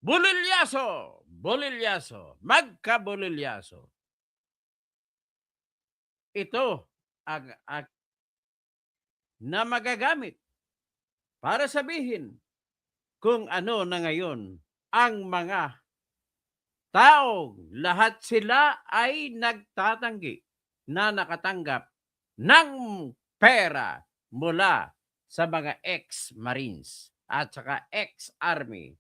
Bulilyaso, bulilyaso, magkabulilyaso. Ito ang na magagamit para sabihin kung ano na ngayon ang mga taong lahat sila ay nagtatanggi na nakatanggap ng pera mula sa mga ex-marines at saka ex-army,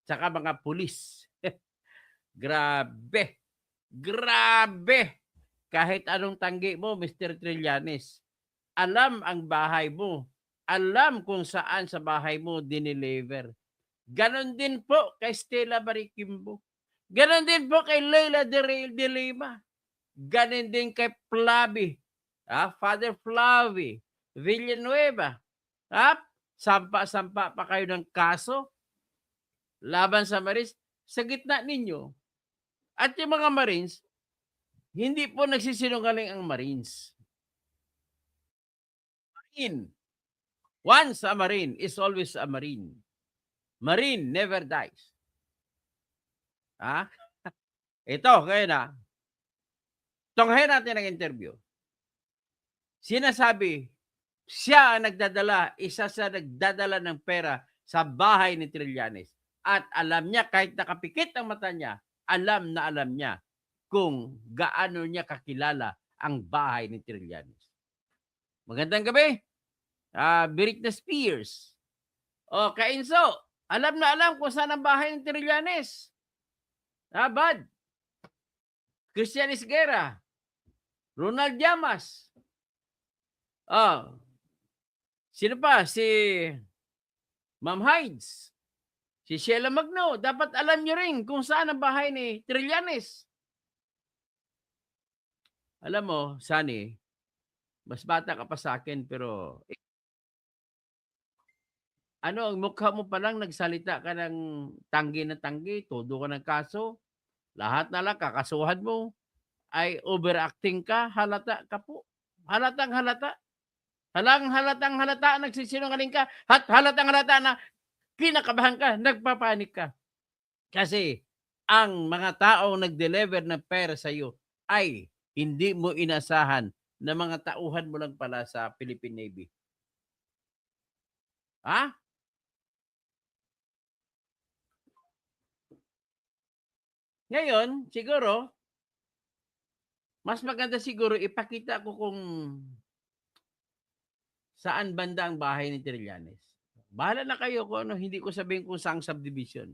saka mga pulis. Grabe, grabe! Kahit anong tanggi mo, Mr. Trillanes, alam ang bahay mo, alam kung saan sa bahay mo dineliver. Ganon din po kay Stella Marie Kimbo. Ganon din po kay Leila de Lima. Ganon din kay Flavi, Father Flavi Villanueva. Sampa-sampa pa kayo ng kaso laban sa Marines sa gitna ninyo. At yung mga Marines, hindi po nagsisinungaling ang Marines. Marine. Once a Marine is always a Marine. Marine never dies. Ito, kaya na. Tunghayin natin ang interview. Sinasabi, siya ang nagdadala, isa sa nagdadala ng pera sa bahay ni Trillanes. At alam niya, kahit nakapikit ang mata niya, alam niya kung gaano niya kakilala ang bahay ni Trillanes. Magandang gabi, Britney Spears. O, Kainso, alam na alam kung saan ang bahay ni Trillanes. Bad. Christian Isguera, Ronald Llamas. Sino pa? Si Ma'am Hides. Si Sheila Magno. Dapat alam nyo rin kung saan ang bahay ni Trillanes. Alam mo, Sunny, mas bata ka pa sa akin, pero ang mukha mo pa lang nagsalita ka ng tanggi na tanggi, todo ka ng kaso, lahat na lang kakasuhan mo, ay overacting ka, halata ka po. Halatang halata. Halatang halata, nagsisinungaling ka, at halatang halata na kinakabahan ka, nagpapanik ka. Kasi ang mga taong nag-deliver ng pera sa iyo ay hindi mo inasahan na mga tauhan mo lang pala sa Philippine Navy. Ngayon, siguro, mas maganda siguro ipakita ko kung saan banda ang bahay ni Trillanes. Bahala na kayo kung ano, hindi ko sabihin kung saang subdivision.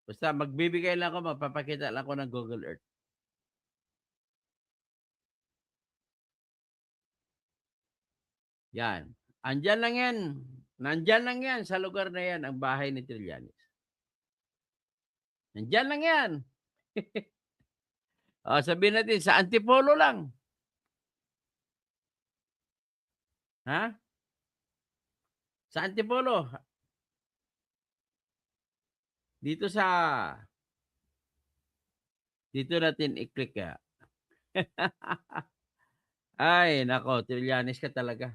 Basta magbibigay lang ako, magpapakita lang ako ng Google Earth. Yan. Andyan lang yan. Nandyan lang yan sa lugar na yan, ang bahay ni Trillanes. Nandyan lang yan. Sabihin natin, sa Antipolo lang. Sa Antipolo. Dito natin i-click ya. Ay, nako, Trillanes ka talaga.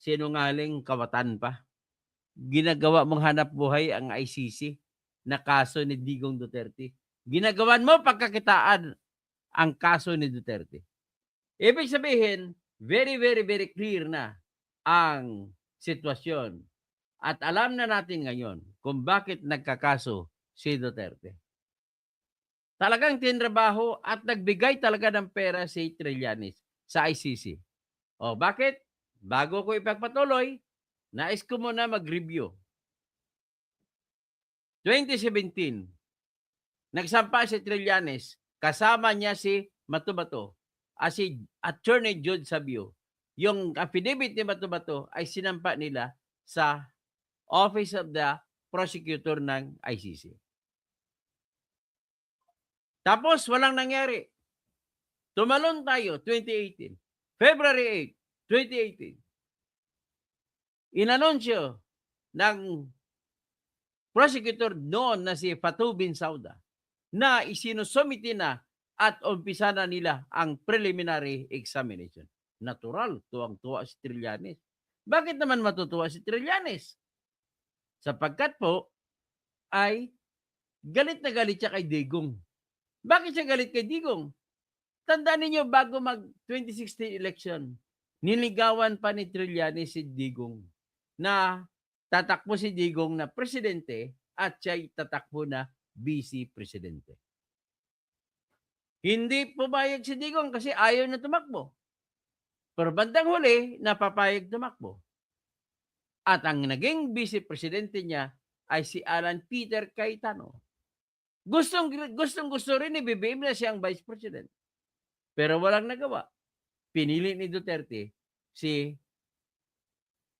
Sinungaling kawatan pa. Ginagawa mong hanap buhay ang ICC na kaso ni Digong Duterte. Ginagawan mo pagkakitaan ang kaso ni Duterte. Ibig sabihin, very, very, very clear na ang sitwasyon. At alam na natin ngayon kung bakit nagkakaso si Duterte. Talagang tinrabaho at nagbigay talaga ng pera si Trillanes sa ICC. Bakit? Bago ko ipagpatuloy, nais ko muna mag-review. 2017, nagsampa si Trillanes, kasama niya si Matubato, si Attorney Jude Sabio. Yung affidavit ni Matubato ay sinampa nila sa Office of the Prosecutor ng ICC. Tapos walang nangyari. Tumalon tayo, 2018. February 8, 2018. Inanunsyo ng prosecutor noon na si Fatou Bensouda na isinusumiti na at umpisa na nila ang preliminary examination. Natural, tuwang-tuwa si Trillanes. Bakit naman matutuwa si Trillanes? Sapagkat po ay galit na galit siya kay Digong. Bakit siya galit kay Digong? Tandaan ninyo bago mag-2016 election, niligawan pa ni Trillanes si Digong na tatakbo si Digong na presidente at siya'y tatakbo na vice presidente. Hindi pumayag si Digong kasi ayaw na tumakbo. Pero bandang huli, napapayag tumakbo. At ang naging vice presidente niya ay si Alan Peter Cayetano. Gustong-gusto rin ni BBM na siyang vice president. Pero walang nagawa. Pinili ni Duterte si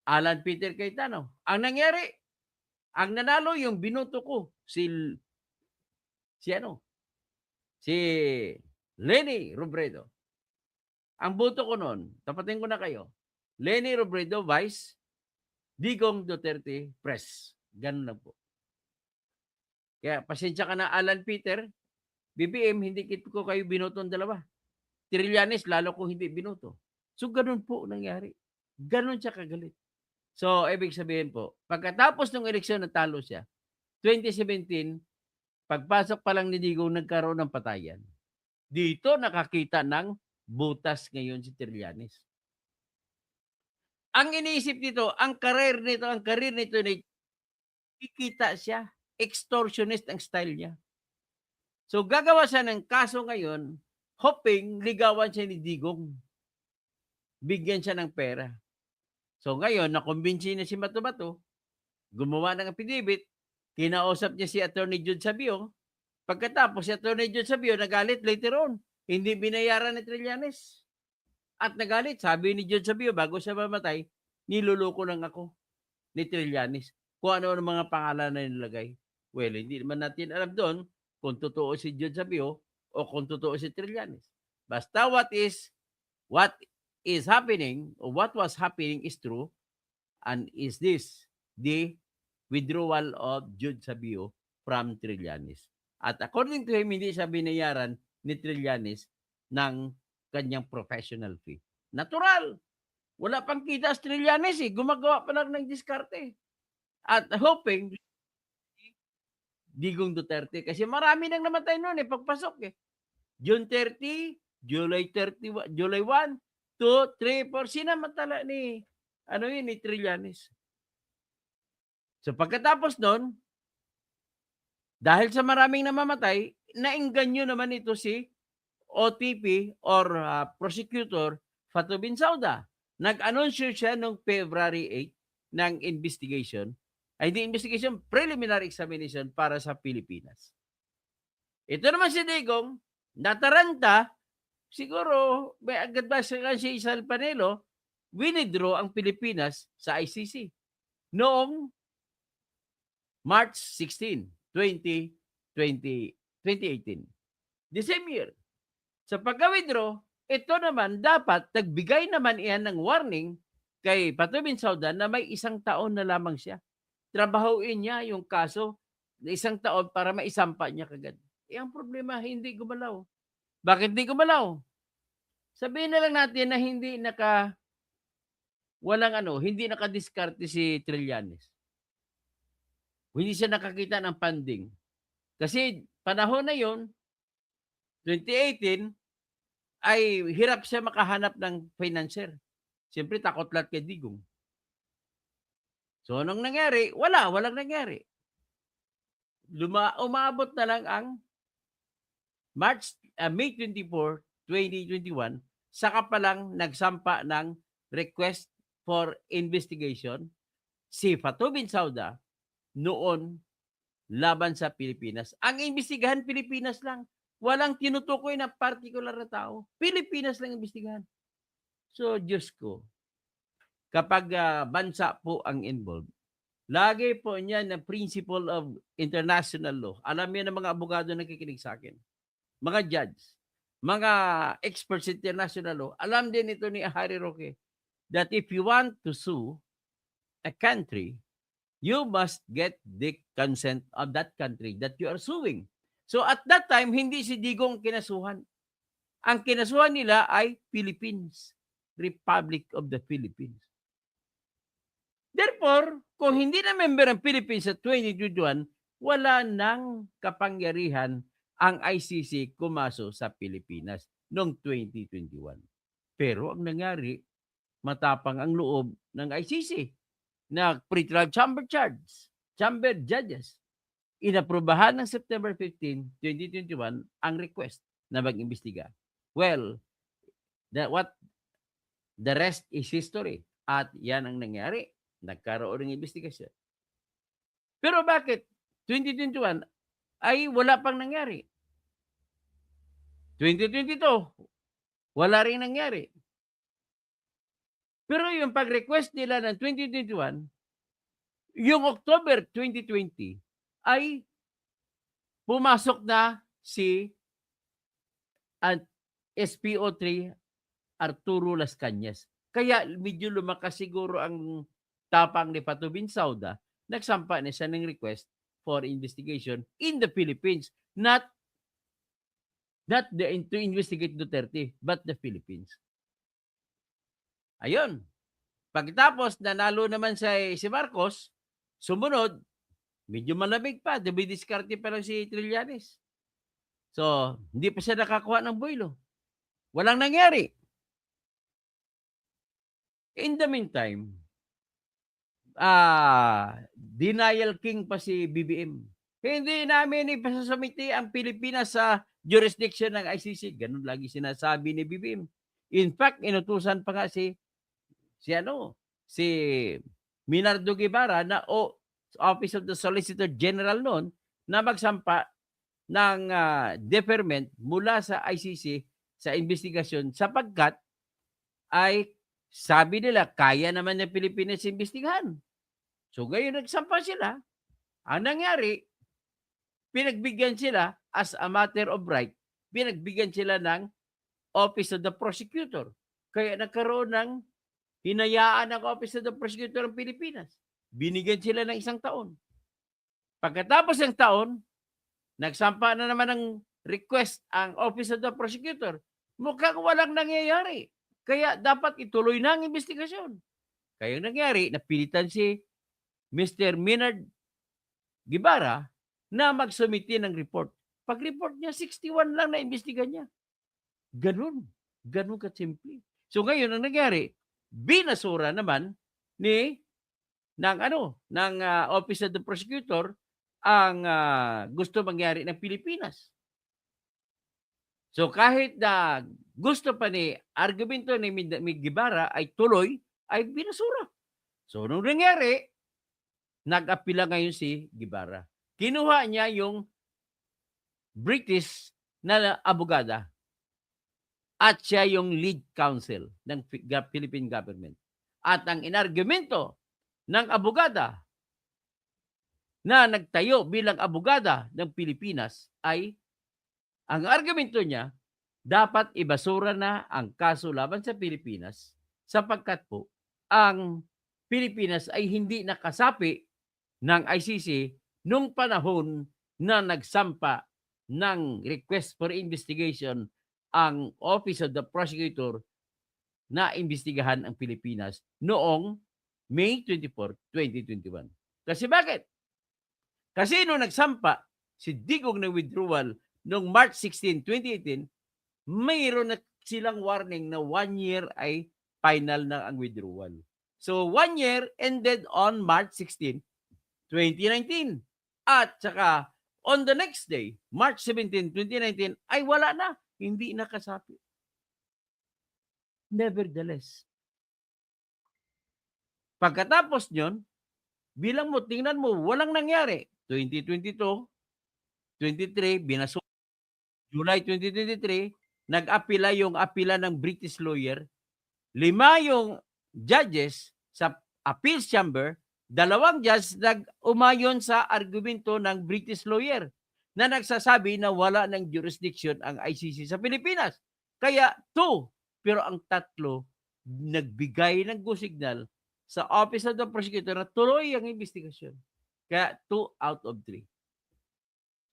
Alan Peter Cayetano. Ang nangyari, ang nanalo yung binoto ko, si Leni Robredo. Ang boto ko noon, tapatin ko na kayo, Leni Robredo, Vice, Digong Duterte, Press. Ganun lang po. Kaya pasensya ka na, Alan Peter, BBM, hindi ko kayo binoto ang dalawa. Trillanes, lalo kung hindi binoto. So, ganun po nangyari. Ganun siya kagalit. So, ibig sabihin po, pagkatapos ng eleksyon, natalo siya. 2017, pagpasok pa lang ni Digong, nagkaroon ng patayan. Dito nakakita ng butas ngayon si Trillanes. Ang iniisip nito, ang career nito, kikita siya. Extortionist ang style niya. So, gagawa siya ng kaso ngayon, hoping ligawan siya ni Digong. Bigyan siya ng pera. So, ngayon, nakumbinsi na si Bato-Bato, gumawa ng affidavit, kinausap niya si Attorney Jude Sabio. Pagkatapos, si Attorney Jude Sabio nagalit later on. Hindi binayaran ni Trillanes. At nagalit, sabi ni Jude Sabio, bago siya mamatay, niluloko lang ako ni Trillanes. Kung ano ang mga pangalan na nilagay. Well, hindi naman natin alam doon kung totoo si Jude Sabio o kung totoo si Trillanes. Basta what is happening or what was happening is true, and is this the withdrawal of Jude Sabio from Trillanes. At according to him, hindi siya binayaran ni Trillanes ng kanyang professional fee. Natural. Wala pang kita sa Trillanes eh. Gumagawa pa lang ng diskarte. At hoping, Digong Duterte. Kasi marami nang namatay noon eh, pagpasok eh. June 30, July 31, July 1, 2, 3, 4. Sinamantala ni Trillanes. So pagkatapos nun, dahil sa maraming namamatay, nainganyo naman ito si OTP or prosecutor Fatou Bensouda. Nag-anunsyo siya noong February 8 ng investigation, preliminary examination para sa Pilipinas. Ito naman si Digong, nataranta, siguro may agad ba siya Isal Panelo, winidraw ang Pilipinas sa ICC noong March 16, 2018. The same year. Sa pagka-withdraw, ito naman dapat nagbigay naman iyan ng warning kay Fatou Bensouda na may 1 taon na lamang siya. Trabahuin niya yung kaso na 1 taon para maisampa niya kagad. Ang problema, hindi gumalaw. Bakit hindi gumalaw? Sabihin na lang natin na hindi nakadiskarte si Trillanes. Hindi siya nakakita ng funding. Kasi panahon na yon, 2018, ay hirap siya makahanap ng financier. Siyempre, takot lahat kay Digong. So, anong nangyari? Walang nangyari. Umabot na lang ang May 24, 2021, saka pa lang nagsampa ng request for investigation si Fatou Bensouda noon laban sa Pilipinas. Ang imbestigahan, Pilipinas lang. Walang tinutukoy na particular na tao. Pilipinas lang imbestigahan. So, Diyos ko, kapag bansa po ang involved, lagi po niya na principle of international law. Alam niya ng mga abogado na nakikinig sa akin. Mga judge, mga experts in international law, alam din ito ni Harry Roque that if you want to sue a country, you must get the consent of that country that you are suing. So at that time, hindi si Digong kinasuhan. Ang kinasuhan nila ay Philippines, Republic of the Philippines. Therefore, kung hindi na member ng Philippines sa 2021, wala ng kapangyarihan ang ICC kumaso sa Pilipinas noong 2021. Pero ang nangyari, matapang ang loob ng ICC na pre-trial chamber judges. Inaprubahan ng September 15, 2021 ang request na mag-imbestiga. Well, the rest is history. At yan ang nangyari. Nagkaroon ng investigasyon. Pero bakit 2021 ay wala pang nangyari? 2022, wala ring nangyari. Pero yung pag-request nila ng 2021, yung October 2020 ay pumasok na si SPO3 Arturo Las Cañas. Kaya medyo lumakas siguro ang tapang ni Patubin Sauda, nagsampa na siya ng request for investigation in the Philippines, not to investigate Duterte, but the Philippines. Ayun. Pagkatapos nanalo naman si Marcos, sumunod, medyo malamig pa, dumidiskarte pa lang si Trillanes. So, hindi pa siya nakakuha ng buwelo. Walang nangyari. In the meantime, denial king pa si BBM. Hindi namin ipasasumiti ang Pilipinas sa jurisdiction ng ICC. Ganun lagi sinasabi ni BBM. In fact, inutusan pa nga si Minardo Guevara na Office of the Solicitor General noon na magsampa ng deferment mula sa ICC sa investigasyon sapagkat ay sabi nila kaya naman ng Pilipinas imbestigahan. So ngayon nagsampa sila. Ang nangyari, pinagbigyan sila as a matter of right, pinagbigyan sila ng Office of the Prosecutor. Kaya nagkaroon ng hinayaan ng Office of the Prosecutor ng Pilipinas. Binigyan sila ng 1 taon. Pagkatapos ng taon, nagsampa na naman ng request ang Office of the Prosecutor. Mukhang walang nangyayari. Kaya dapat ituloy na ang investigasyon. Kaya nangyari, napilitan si Mr. Minard Guevara na magsumiti ng report. Pag-report niya, 61 lang na imbestiga niya. Ganun kasimple. So ngayon, ang nangyari, binasura naman ng Office of the Prosecutor ang gusto mangyari ng Pilipinas. So kahit na gusto pa ni argumento ni Guevara ay tuloy, ay binasura. So nung nangyari, nag-apila ngayon si Guevara. Kinuha niya yung British na abogada at siya yung lead counsel ng Philippine government. At ang inargumento ng abogada na nagtayo bilang abogada ng Pilipinas ay ang argumento niya, dapat ibasura na ang kaso laban sa Pilipinas sapagkat po ang Pilipinas ay hindi nakasapi ng ICC nung panahon na nagsampa ng request for investigation ang Office of the Prosecutor na imbestigahan ang Pilipinas noong May 24, 2021. Kasi bakit? Kasi nung nagsampa si Digong ng withdrawal noong March 16, 2018, mayroon na silang warning na 1 year ay final na ang withdrawal. So 1 year ended on March 16, 2019. At saka on the next day, March 17, 2019, ay wala na. Hindi nakasapi. Nevertheless, pagkatapos nyon, bilang mo, tingnan mo, walang nangyari. 2022, 23, binasura. July 2023, nag-apila yung apila ng British lawyer. 5 yung judges sa appeals chamber, 2 judges nag-umayon sa argumento ng British lawyer na nagsasabi na wala ng jurisdiction ang ICC sa Pilipinas. Kaya 2, pero ang 3 nagbigay ng go signal sa Office of the Prosecutor na tuloy ang investigasyon. Kaya 2 out of 3.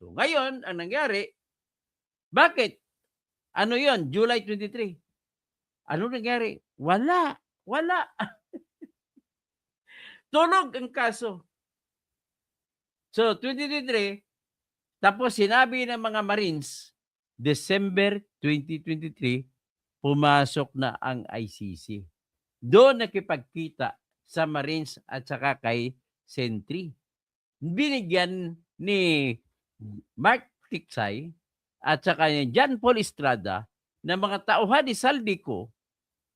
So ngayon, ang nangyari, bakit? Ano yon? July 23. Ano nangyari? Wala. Tulog ang kaso. So, 2023, tapos sinabi ng mga Marines, December 2023, pumasok na ang ICC. Doon nakipagkita sa Marines at saka kay Sentry. Binigyan ni Mark Tiksay at saka ni John Paul Estrada ng mga tauhan ni Saldico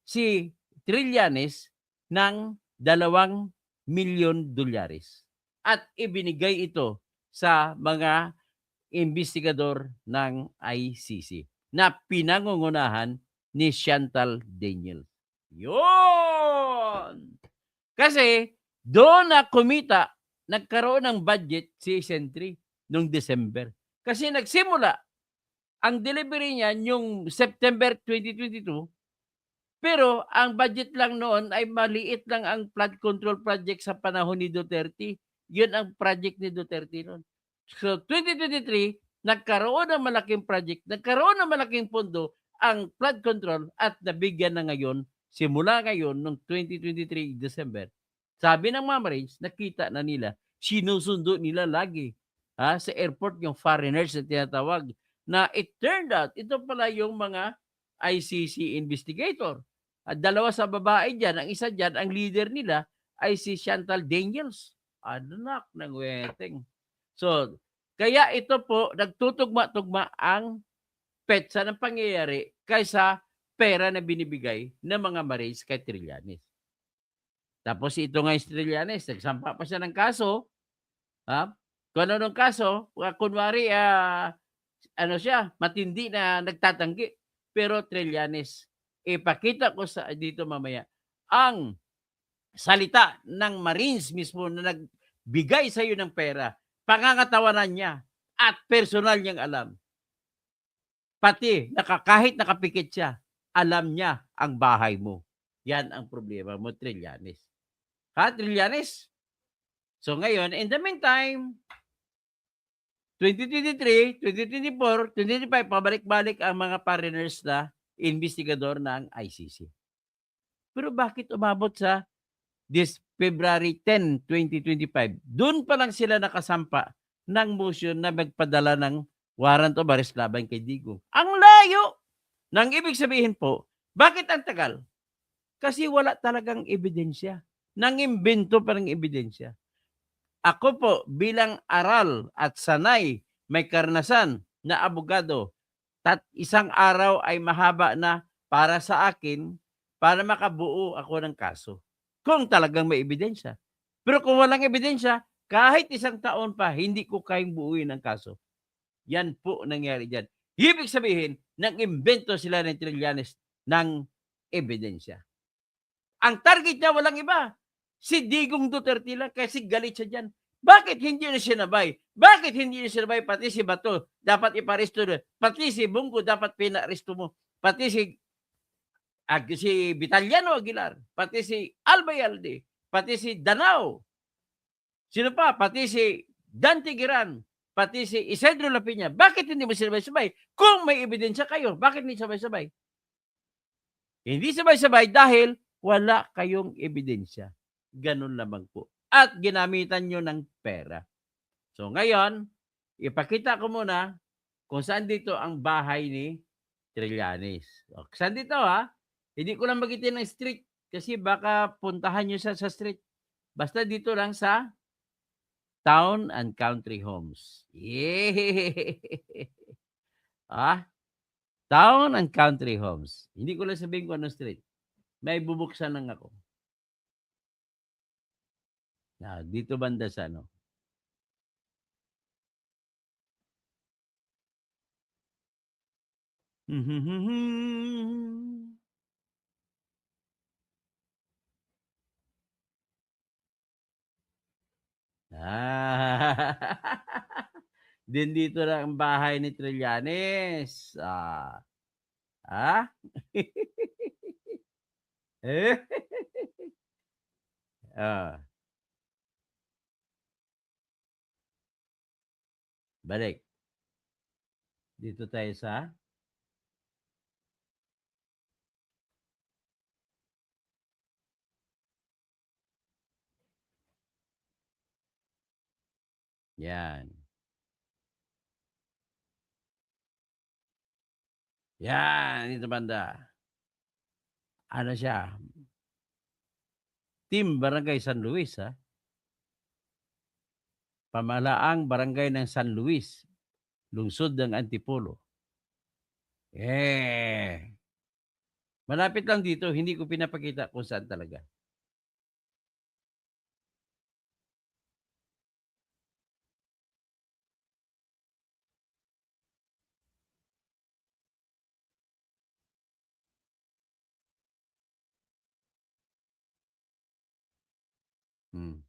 si Trillanes ng $2 milyon at ibinigay ito sa mga investigador ng ICC na pinangungunahan ni Chantal Daniels. Yun! Kasi doon na kumita, nagkaroon ng budget si Sentry noong December. Kasi nagsimula ang delivery niya yung September 2022, pero ang budget lang noon ay maliit lang ang flood control project sa panahon ni Duterte. Yun ang project ni Duterte noon. So 2023, nagkaroon ng malaking project, nagkaroon ng malaking pondo ang flood control at nabigyan na ngayon, simula ngayon, noong 2023 December. Sabi ng mga Marines, nakita na nila, sinusundo nila lagi sa airport yung foreigners na tinatawag, na it turned out, ito pala yung mga ICC investigator. At dalawa sa babae dyan, ang isa dyan, ang leader nila ay si Chantal Daniels. Anak ng weteng. So, kaya ito po, nagtutugma-tugma ang petsa ng pangyayari kaysa pera na binibigay ng mga Marines kay Trillanes. Tapos ito nga yung Trillanes, nagsampa pa siya ng kaso. Kung ano nung kaso, kunwari, ano siya, matindi na nagtatanggi. Pero Trillanes, ipakita ko sa dito mamaya ang salita ng Marines mismo na nagbigay sa iyo ng pera, pangangatawanan niya at personal niyang alam. Pati kahit nakapikit siya, alam niya ang bahay mo. Yan ang problema mo, Trillanes. Trillanes? So ngayon, in the meantime, 2023, 2024, 2025, pabalik-balik ang mga foreigners na investigador ng ICC. Pero bakit umabot sa this February 10, 2025? Doon pa lang sila nakasampa ng motion na magpadala ng warrant of arrest laban kay Digong. Ang layo! Nang ibig sabihin po, bakit ang tagal? Kasi wala talagang ebidensya. Nangimbento pa ng ebidensya. Ako po bilang aral at sanay, may karanasan na abogado, isang araw ay mahaba na para sa akin para makabuo ako ng kaso. Kung talagang may ebidensya. Pero kung walang ebidensya, kahit isang taon pa, hindi ko kayang buuin ang kaso. Yan po nangyari dyan. Ibig sabihin, nang-imbento sila ng Trillanes ng ebidensya. Ang target niya walang iba. Si Digong Duterte lang kasi galit siya dyan. Bakit hindi na sinabay? Bakit hindi na sinabay? Pati si Bato, dapat iparesto na. Pati si Bungo, dapat pinaresto mo. Pati si Vitaliano Aguilar. Pati si Albayalde. Pati si Danao. Sino pa? Pati si Dante Giran. Pati si Isidro Lapiña. Bakit hindi mo sinabay-sabay? Kung may ebidensya kayo, bakit hindi sabay-sabay? Hindi sabay-sabay dahil wala kayong ebidensya. Ganun lamang po. At ginamitan nyo ng pera. So ngayon, ipakita ko muna kung saan dito ang bahay ni Trillanes. O, saan dito Hindi ko lang magitin ng street kasi baka puntahan nyo sa street. Basta dito lang sa Town and Country Homes. Yeah! Town and Country Homes. Hindi ko lang sabihin kung anong street. May bubuksan lang ako. Dito banda sa ano. Din dito lang ang bahay ni Trillanes. Balik. Dito tayo sa Yan. Yan, dito banda. Ano siya? Team Barangay San Luis, ha? Pamalaang Barangay ng San Luis, lungsod ng Antipolo. Malapit lang dito, hindi ko pinapakita kung saan talaga. Hmm.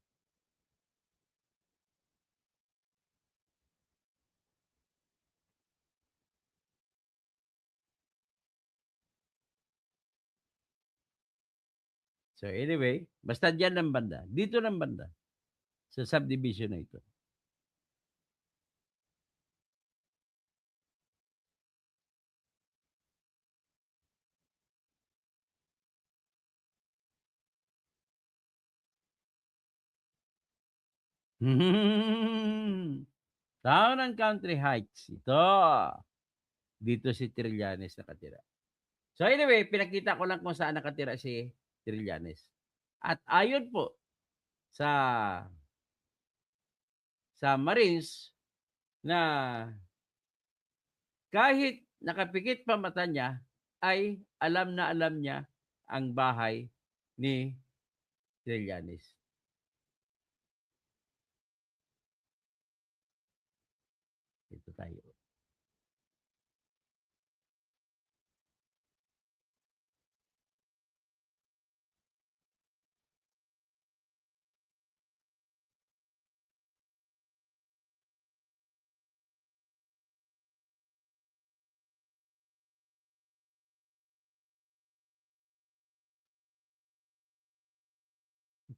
So anyway, basta diyan ng banda. Dito ng banda. Sa subdivision na ito. Town and Country Heights. Ito. Dito si Trillanes nakatira. So anyway, pinakita ko lang kung saan nakatira si Trillanes. At ayon po sa Marines na kahit nakapikit pa mata niya, ay alam na alam niya ang bahay ni Trillanes. Ito tayo.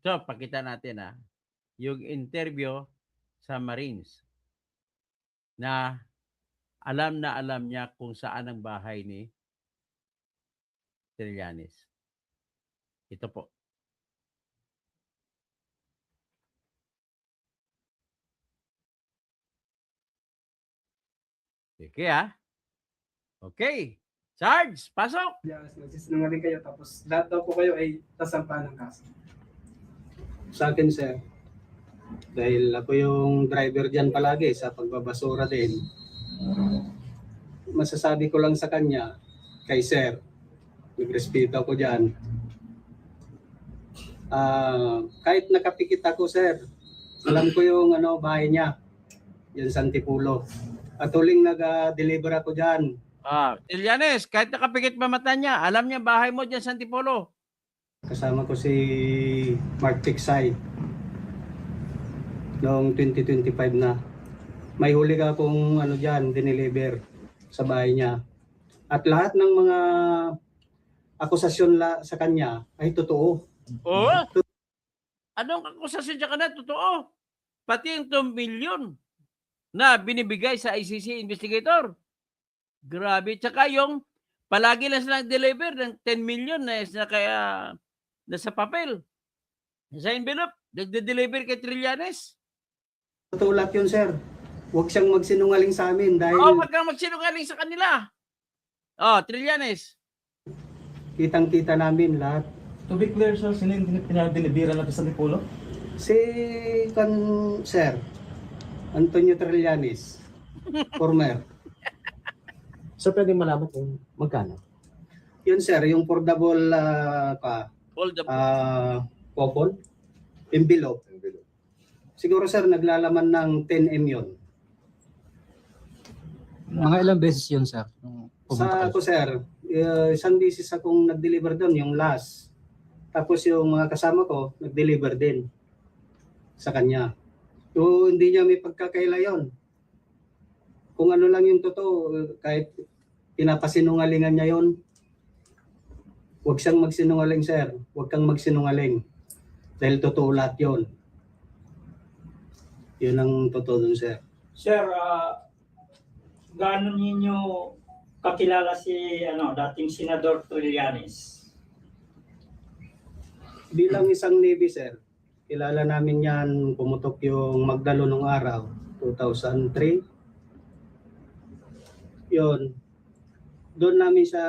So, pakita natin yung interview sa Marines na alam niya kung saan ang bahay ni Trillanes. Ito po. Okay, Okay. Sarge, pasok! Yes, nagsisinungaling kayo tapos lahat daw po kayo ay tasampahan ng kaso. Sa akin, sir, dahil ako yung driver dyan palagi sa pagbabasura din, masasabi ko lang sa kanya, kay sir, nagrespeto ako dyan. Kahit nakapikit ako, sir, alam ko yung bahay niya, yan sa Antipolo. At huling nag-deliver ako dyan. Trillanes, kahit nakapikit pa mata niya, alam niya bahay mo dyan sa Antipolo. Kasama ko si Mark Tiksay noong 2025 na. May huli ka akong dyan, dineliver sa bahay niya. At lahat ng mga akusasyon sa kanya ay totoo. Oo? Anong akusasyon dyan ka na? Totoo. Pati yung 2 million na binibigay sa ICC investigator. Grabe. Tsaka yung palagi lang silang deliver ng 10 million na kaya nasa papel. Sa envelope. Nagde-deliver kay Trillanes. Totoo lahat yun, sir. Huwag siyang magsinungaling sa amin dahil... Huwag kang magsinungaling sa kanila. Trillanes. Kitang-kita namin lahat. To be clear, sir, sino yung pinadeliveran natin sa Antipolo? Si sir, Antonio Trillanes, former. So, pwede malaman kung magkano? Yun, sir, yung portable coupon, envelope. Siguro, sir, naglalaman ng 10M yun. Mga ilang beses yun, sir? Sa ako, sir, isang beses akong nag-deliver doon, yung last. Tapos yung mga kasama ko, nag-deliver din sa kanya. So, hindi niya may pagkakaila yun. Kung ano lang yung totoo, kahit pinapasinungalingan niya yon, huwag siyang magsinungaling, sir. Huwag kang magsinungaling. Dahil totoo lahat yun. Yun ang totoo dun, sir. Sir, gaano ninyo kakilala si dating Senador Trillanes? Bilang isang Navy, sir, Kilala namin yan, pumutok yung Magdalo nung araw, 2003. Yun. Doon namin siya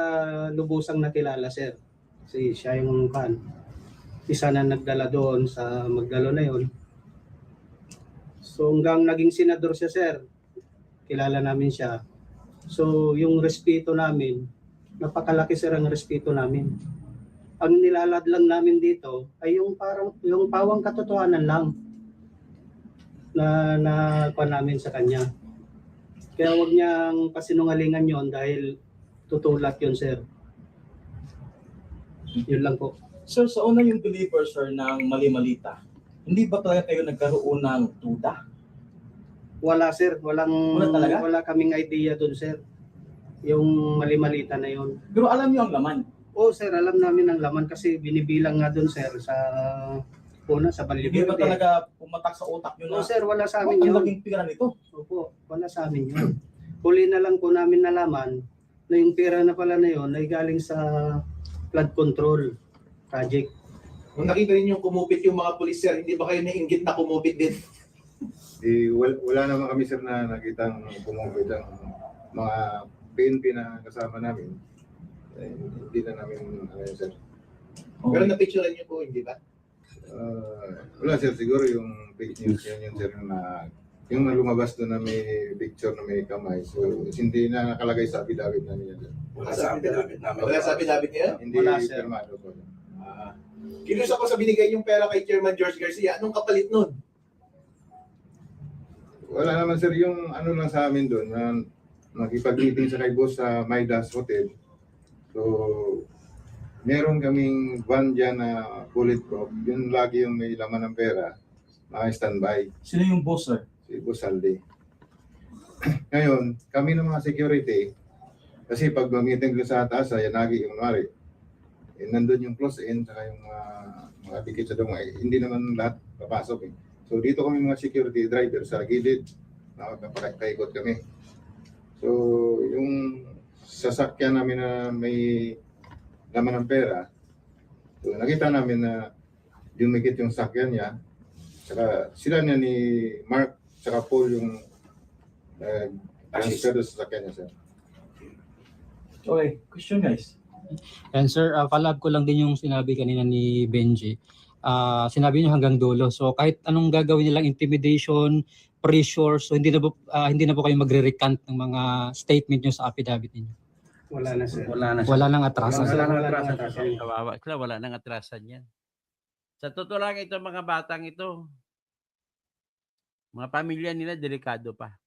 lubusang nakilala, sir. Kasi siya yung isa na nagdala doon sa Magdalo na yun. So hanggang naging senador siya, sir, kilala namin siya. So yung respeto namin, napakalaki, sir, ang respeto namin. Ang nilalad lang namin dito ay yung parang yung pawang katotohanan lang na pa namin sa kanya. Kaya wag niyang pasinungalingan yon dahil tutulak yun, sir. Yun lang po. Sir, sa una yung believer, sir, ng mali-malita, hindi ba talaga kayo nagkaroon ng duda? Wala, sir. Wala talaga? Wala kaming idea doon, sir. Yung mali-malita na yun. Pero alam niyo ang laman. Oo, sir, alam namin ang laman kasi binibilang nga doon, sir, sa sa Hindi Balibir. ba talaga pumatak sa utak niyo Oo, na, sir, wala sa "Oh, amin ang yun. laking pira nito"? Opo, wala sa amin yun. Huli na lang po namin nalaman na yung pera na pala na yun ay galing sa flood control project. Kung nakita ninyo kumupit yung mga pulis, sir, hindi ba kayo nainggit na kumupit din? Wala naman kami, sir, na nakitang kumupit ang mga PNP na kasama namin. Hindi na namin, sir. Pero na-picturean niyo po, hindi ba? Wala, sir, siguro yung fake news yun, sir, na yung lumabas doon na may picture na may kamay. So, hindi na nakalagay sa affidavit namin yan, sir. Wala sa affidavit namin. Wala sa affidavit niya? Hindi Wala, sir. firmado po. Kinusa ko sa binigay yung pera kay Chairman George Garcia. Anong kapalit nun? Wala naman, sir, yung ano lang sa amin doon na nakipag-meeting sa kay boss sa Maidas Hotel. So, meron kaming van dyan na bulletproof. Yun lagi yung may laman ng pera. Naka-standby. Sino yung boss, sir? Si Boss Saldi. Ngayon, kami ng mga security, kasi pag meeting ko sa taas, ay nagi yung mari. Nandun yung close-in, saka yung mga dikit sa dungay. Hindi naman lahat papasok eh. So dito kami mga security driver sa gilid, nakakaikot kami. So yung sasakyan namin na may laman ng pera, so nakita namin na dumikit yung sakyan niya. Saka sila niya ni Mark, saka Paul yung transfer sa sakyan niya, sir. Okay, question guys. And sir, follow up ko lang din yung sinabi kanina ni Benji. Sinabi niyo hanggang dulo. So kahit anong gagawin nilang intimidation, pressure, so hindi na po kayo magre-recant ng mga statement niyo sa affidavit niyo. Wala na, sir. Wala nang atrasan. Wala nang atrasan. atrasan. Kawawa sila, wala nang atrasan yan. Sa totoo lang ito, mga batang ito, mga pamilya nila, delikado pa.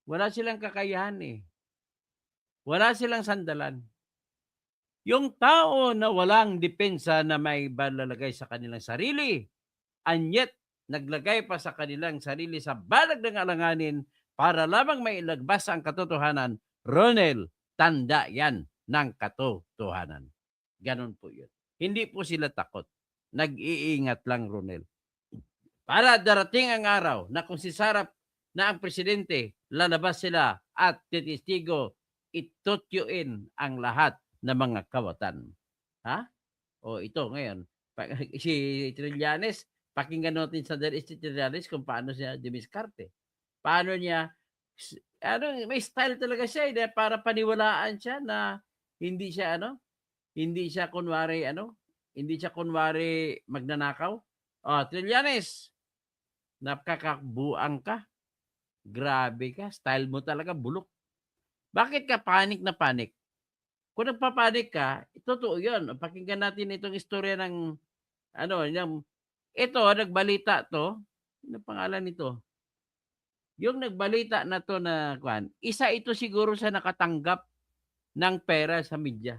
Wala silang kakayahan eh. Wala silang sandalan. Yung tao na walang depensa na may balalagay sa kanilang sarili, and yet naglagay pa sa kanilang sarili sa balag ng alanganin para lamang may ilagbas ang katotohanan, Ronel, tanda yan ng katotohanan. Ganon po yun. Hindi po sila takot. Nag-iingat lang, Ronel. Para darating ang araw na kung si Sarap na ang presidente, lalabas sila at titistigo, itutyuin ang lahat ng mga kawatan. Ha? O ito ngayon, si Trillanes, pakinggan natin sa si Trillanes kung paano siya dumiskarte. Paano niya, may style talaga siya para paniwalaan siya na hindi siya hindi siya kunwari magnanakaw. Trillanes, napkakabuang ka. Grabe ka, style mo talaga bulok. Bakit ka panik na panik? Kung nagpapanik ka, totoo yun. Pakinggan natin itong istorya ng, ito, nagbalita to, ano pangalan nito? Yung nagbalita na to na, isa ito siguro sa nakatanggap ng pera sa media.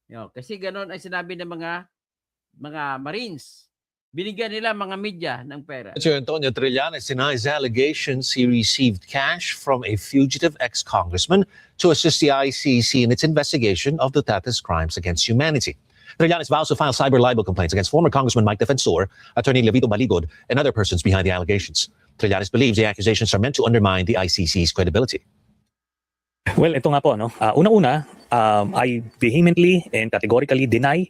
Kasi ganoon ang sinabi ng mga Marines. Binigyan nila mga media ng pera. Senator Antonio Trillanes denies allegations he received cash from a fugitive ex-congressman to assist the ICC in its investigation of Duterte's crimes against humanity. Trillanes vows to file cyber libel complaints against former Congressman Mike Defensor, Attorney Levito Baligod, and other persons behind the allegations. Trillanes believes the accusations are meant to undermine the ICC's credibility. Well, ito nga po, no? Una-una, I vehemently and categorically deny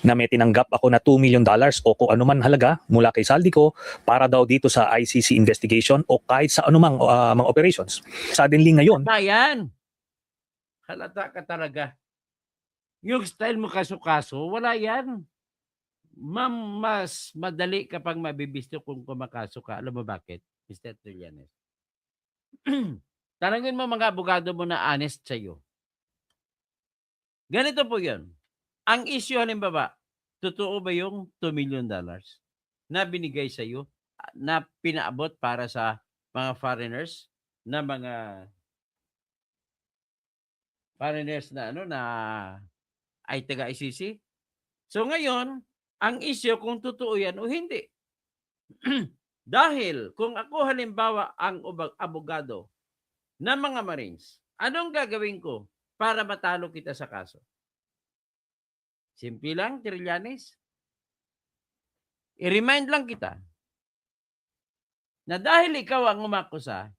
na may tinanggap ako na $2 million o kung anuman halaga mula kay saldi ko para daw dito sa ICC investigation o kahit sa anumang mga operations. Suddenly ngayon, Ayan. Halata ka talaga. Yung style mo kaso-kaso, wala yan. Ma'am, mas madali kapag mabibisto kung kumakaso ka. Alam mo bakit, Mr. Trillanes? Tanangin mo mga abogado mo na honest sa'yo. Ganito po yun. Ang issue halimbawa, totoo ba yung $2 million na binigay sa'yo, na pinaabot para sa mga foreigners, na mga foreigners na na ay taga-ICC? So ngayon, ang issue kung totoo yan o hindi. Dahil kung ako halimbawa ang abogado ng mga Marines, anong gagawin ko para matalo kita sa kaso? Simple lang, Trillanes. I-remind lang kita na dahil ikaw ang umakusa,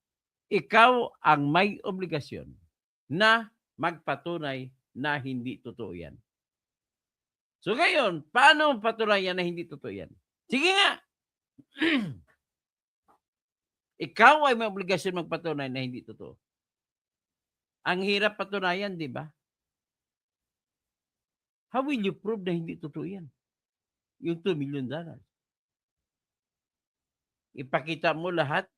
ikaw ang may obligasyon na magpatunay na hindi totoo yan. So ngayon, paano patunayan na hindi totoo yan? Sige nga. Ikaw ay may obligasyon magpatunay na hindi totoo. Ang hirap patunayan, di ba? How will you prove na hindi totoo yan? Yung $2 million. Ipakita mo lahat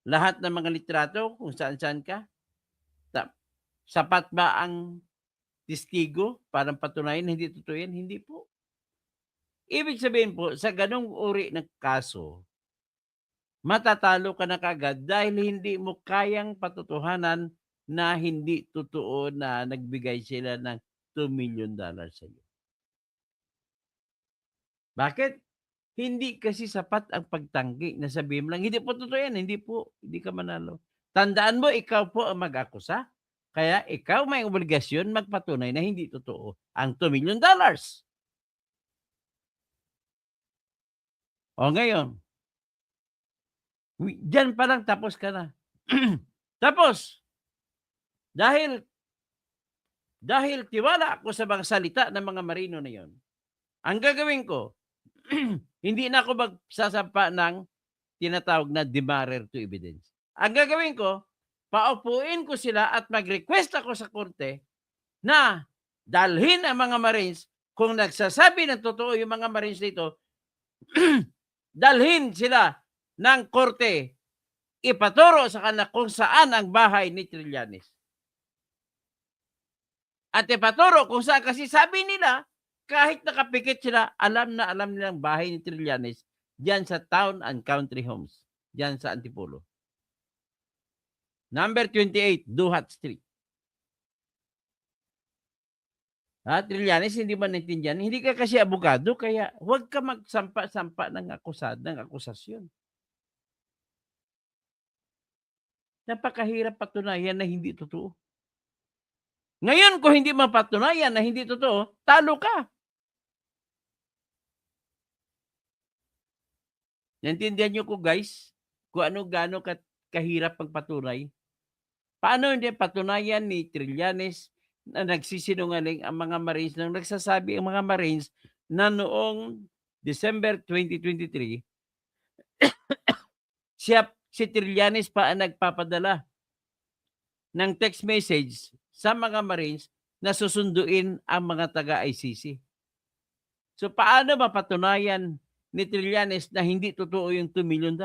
ng mga litrato kung saan-saan ka. Sapat ba ang testigo para patunayan na hindi totoo yan? Hindi po. Ibig sabihin po, sa ganong uri ng kaso, matatalo ka na kagad dahil hindi mo kayang patutuhanan na hindi totoo na nagbigay sila ng $2 million sa iyo. Bakit? Hindi kasi sapat ang pagtanggi na sabihin mo lang, hindi po totoo yan, hindi po, hindi ka manalo. Tandaan mo, ikaw po ang mag-akusa. Kaya ikaw may obligasyon magpatunay na hindi totoo ang $2 million. O ngayon, diyan pa lang tapos ka na. Tapos, dahil tiwala ako sa mga salita ng mga marino na yon, ang gagawin ko, hindi na ako magsasampa ng tinatawag na debarrer to evidence. Ang gagawin ko, paupuin ko sila at mag-request ako sa korte na dalhin ang mga Marines, kung nagsasabi ng totoo yung mga Marines dito, dalhin sila ng korte, ipaturo sa kanila kung saan ang bahay ni Trillanes. At ipaturo kung saan, kasi sabi nila, kahit nakapikit sila, alam na alam nilang bahay ni Trillanes diyan sa Town and Country Homes, diyan sa Antipolo. Number 28, Duhat Street. Trillanes, hindi ba naintindihan? Hindi ka kasi abogado, kaya huwag ka magsampa-sampa ng akusasyon. Napakahirap patunayan na hindi totoo. Ngayon, kung hindi mapatunayan na hindi totoo, talo ka. Naintindihan niyo ko, guys, kung gaano kahirap pagpatunay? Paano hindi patunayan ni Trillanes na nagsisinungaling ang mga Marines, nang nagsasabi ang mga Marines na noong December 2023, si Trillanes pa ang nagpapadala ng text message sa mga Marines na susunduin ang mga taga-ICC. So paano mapatunayan ni Trillanes na hindi totoo yung $2 million?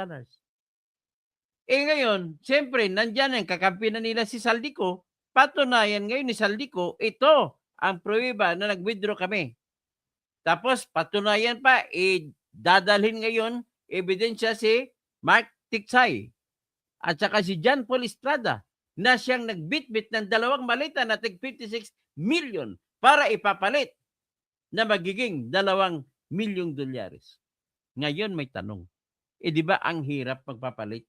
Ngayon, siyempre, nandyan ang kakampi na nila si Saldico. Patunayan ngayon ni Saldico, ito ang pruweba na nag-withdraw kami. Tapos, patunayan pa, dadalhin ngayon, ebidensya si Mark Tiksay at saka si John Paul Estrada na siyang nagbitbit ng 2 maleta na tig 56 million para ipapalit na magiging $2 milyong. Ngayon may tanong, di ba ang hirap magpapalit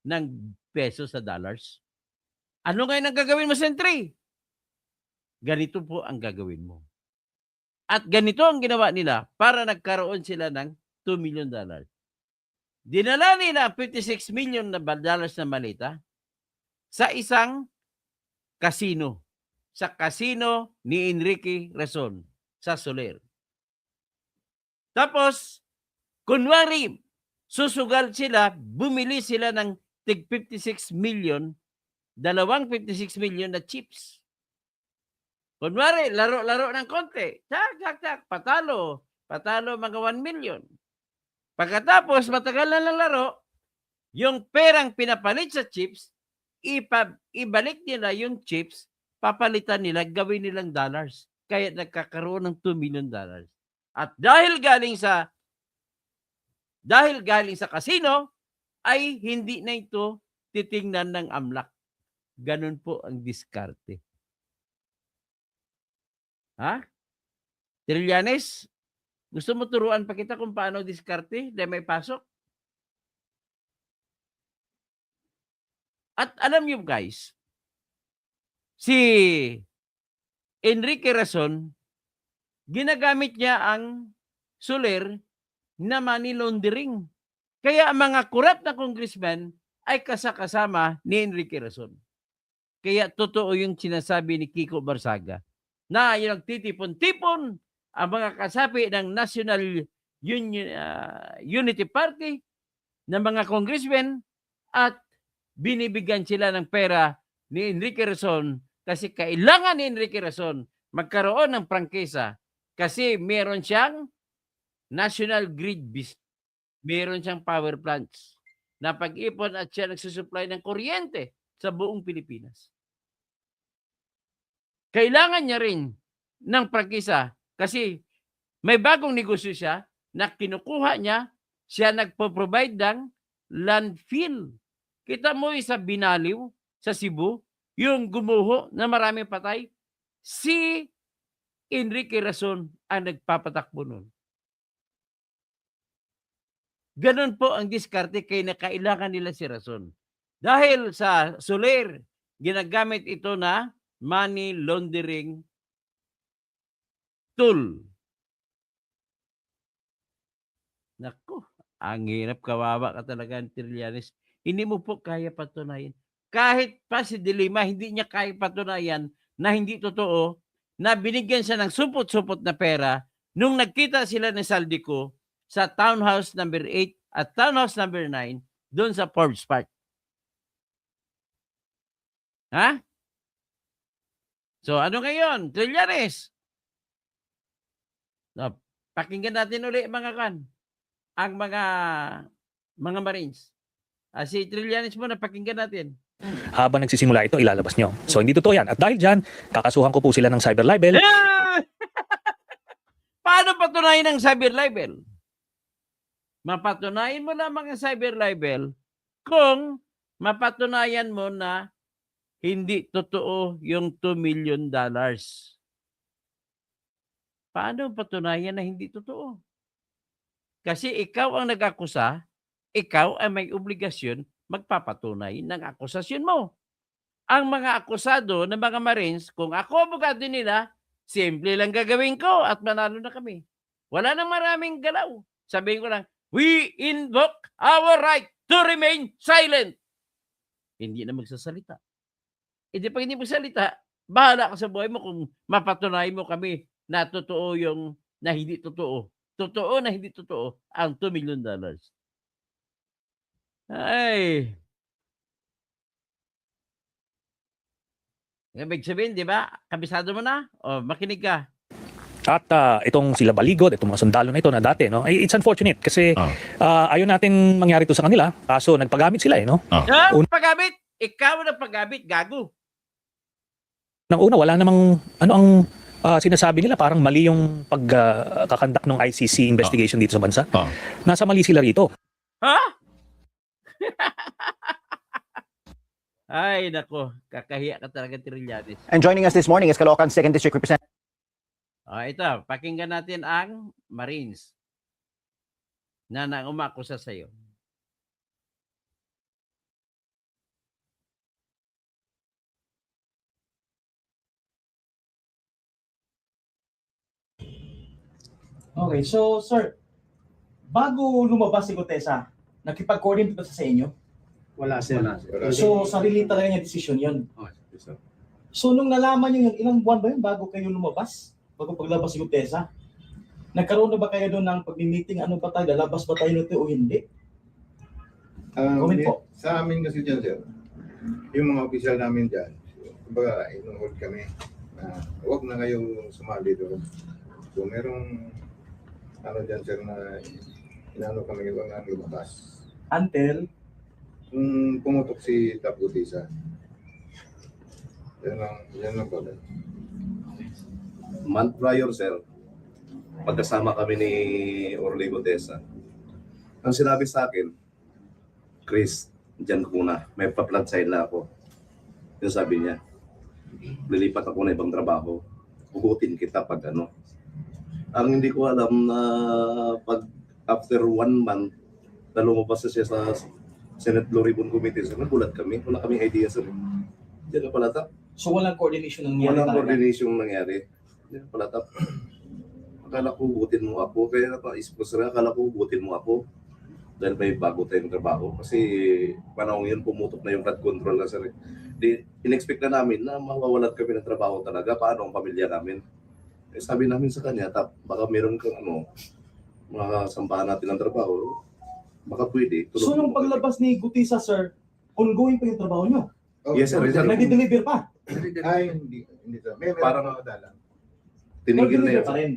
ng peso sa dollars? Ano ngayon ang gagawin mo, Sentry? Ganito po ang gagawin mo. At ganito ang ginawa nila para nagkaroon sila ng $2 million. Dinala nila $56 million na malita sa isang casino sa casino ni Enrique Razon sa Soler. Tapos, kunwari, susugal sila, bumili sila ng tig 56 million, dalawang 56 million na chips. Kunwari, laro-laro ng konti. Tsak, patalo mga 1 million. Pagkatapos, matagal na lang laro, yung perang pinapalit sa chips, ibalik nila yung chips, papalitan nila, gawin nilang dollars. Kaya nagkakaroon ng $2 million. At dahil galing sa casino, ay hindi na ito titingnan ng AMLAC. Ganun po ang diskarte. Ha? Trillanes, gusto mo turuan pa kita kung paano diskarte dahil may pasok? At alam niyo guys, si Enrique Razon, ginagamit niya ang Soler na money laundering. Kaya ang mga corrupt na congressman ay kasama ni Enrique Razon. Kaya totoo yung sinasabi ni Kiko Barsaga na yung nagtitipon-tipon ang mga kasapi ng National Unity Party ng mga congressmen at binibigyan sila ng pera ni Enrique Razon kasi kailangan ni Enrique Razon magkaroon ng prangkisa kasi meron siyang national grid business. Meron siyang power plants na pag-ipon at siya nagsusupply ng kuryente sa buong Pilipinas. Kailangan niya rin ng prangkisa kasi may bagong negosyo siya na kinukuha niya, siya nagpo-provide ng landfill. Kita mo sa Binaliw, sa Cebu, yung gumuho na maraming patay, si Enrique Razon ang nagpapatakbo nun. Ganun po ang diskarte kaya na kailangan nila si Razon. Dahil sa Soler, ginagamit ito na money laundering tool. Naku, ang hirap, kawawa ka talaga, Trillanes. Hindi mo po kaya patunayan. Kahit pa si Dilima, hindi niya kaya patunayan na hindi totoo na binigyan siya ng supot-supot na pera nung nagkita sila ni Saldico sa Townhouse number 8 at Townhouse number 9 doon sa Forbes Park. Ha? So ano ngayon? Trillanes. So, pakinggan natin ulit ang mga Marines. Si Trillanes muna, pakinggan natin. Habang nagsisimula ito, ilalabas nyo. So hindi totoo yan. At dahil dyan, kakasuhan ko po sila ng cyber libel. Paano patunayan ng cyber libel? Mapatunayan mo lamang ang cyber libel kung mapatunayan mo na hindi totoo yung $2 million. Paano patunayan na hindi totoo? Kasi ikaw ang nag-akusa, ikaw ay may obligasyon magpapatunay ng akusasyon mo. Ang mga akusado ng mga Marines, kung ako abogado nila, simple lang gagawin ko at manalo na kami. Wala nang maraming galaw. Sabihin ko lang, we invoke our right to remain silent. Hindi na magsasalita. Hindi pag hindi magsalita, bahala ka sa buhay mo kung mapatunayan mo kami na totoo yung na hindi totoo. Totoo na hindi totoo ang $2 million. Ay. Ibig sabihin, di ba? Kabisado mo na? O, makinig ka. At itong sila Baligod, itong mga sundalo na ito na dati, no? It's unfortunate kasi ayaw natin mangyari ito sa kanila. Kaso nagpagamit sila, no? Paggamit? Ikaw na paggamit, gago. Nang una, wala namang ano ang sinasabi nila, parang mali yung pagkakandak ng ICC investigation dito sa bansa. Nasa mali sila rito. Ha? Ay, nako. Kakahiya ka talaga, Trillanes. And joining us this morning is Caloocan 2nd District Representative. Ito, pakinggan natin ang Marines na umakusa sa'yo. Okay, so sir, bago lumabas si Gutesa, nakipag-coordinate ba sa inyo? Wala, sir. So, sarili talaga niya desisyon yun. So nung nalaman niyo yun, ilang buwan ba yun bago kayo lumabas? Bago paglabas yung TESA? Nagkaroon na ba kayo doon ng pag-meeting? Ano ba tayo? Lalabas ba tayo nito o hindi? Comment po. Sa amin kasi dyan, sir, yung mga opisyal namin dyan, kumbaga, inuhod kami na huwag na kayong sumali doon. So, merong ano dyan, sir, na inano kami ibang ang lumabas. Until, Kung pumutok si Taputisa, yan lang po. Month prior, sir, magkasama kami ni Orlego Tesa. Ang sinabi sa akin, Chris, dyan ko muna. May pa-plant side na ako. Yung sabi niya, lilipat ako na ibang trabaho. Hugutin kita pag ano. Ang hindi ko alam na pag after 1 month, na lumabas na siya sa Senate Blue Ribbon Committee, so nagulat kami. Wala kaming idea, sir. Diyan na pala tap. so walang coordination ng nangyari Walang talaga. coordination nangyari. Diyan na pala tap. Akala ko hugutin mo ako. Kaya napaisip ko, sir, akala ko hugutin mo ako. Dahil may bago tayong trabaho. Kasi panahon yun, pumutok na yung flood control na, sir. Di, in-expect na namin na mawawalan kami ng trabaho talaga. Paano ang pamilya namin? Eh, sabi namin sa kanya, tap, baka meron kang mga sampahan natin ng trabaho. Baka pwede. So nung paglabas ni Gutisa, sir, ongoing pa yung trabaho nyo? Yes, sir. Yes, sir. Nag-deliver pa? Ay, hindi sir. Meron Parang- mga dala. Tinigil na Nag-deliver yun. pa rin.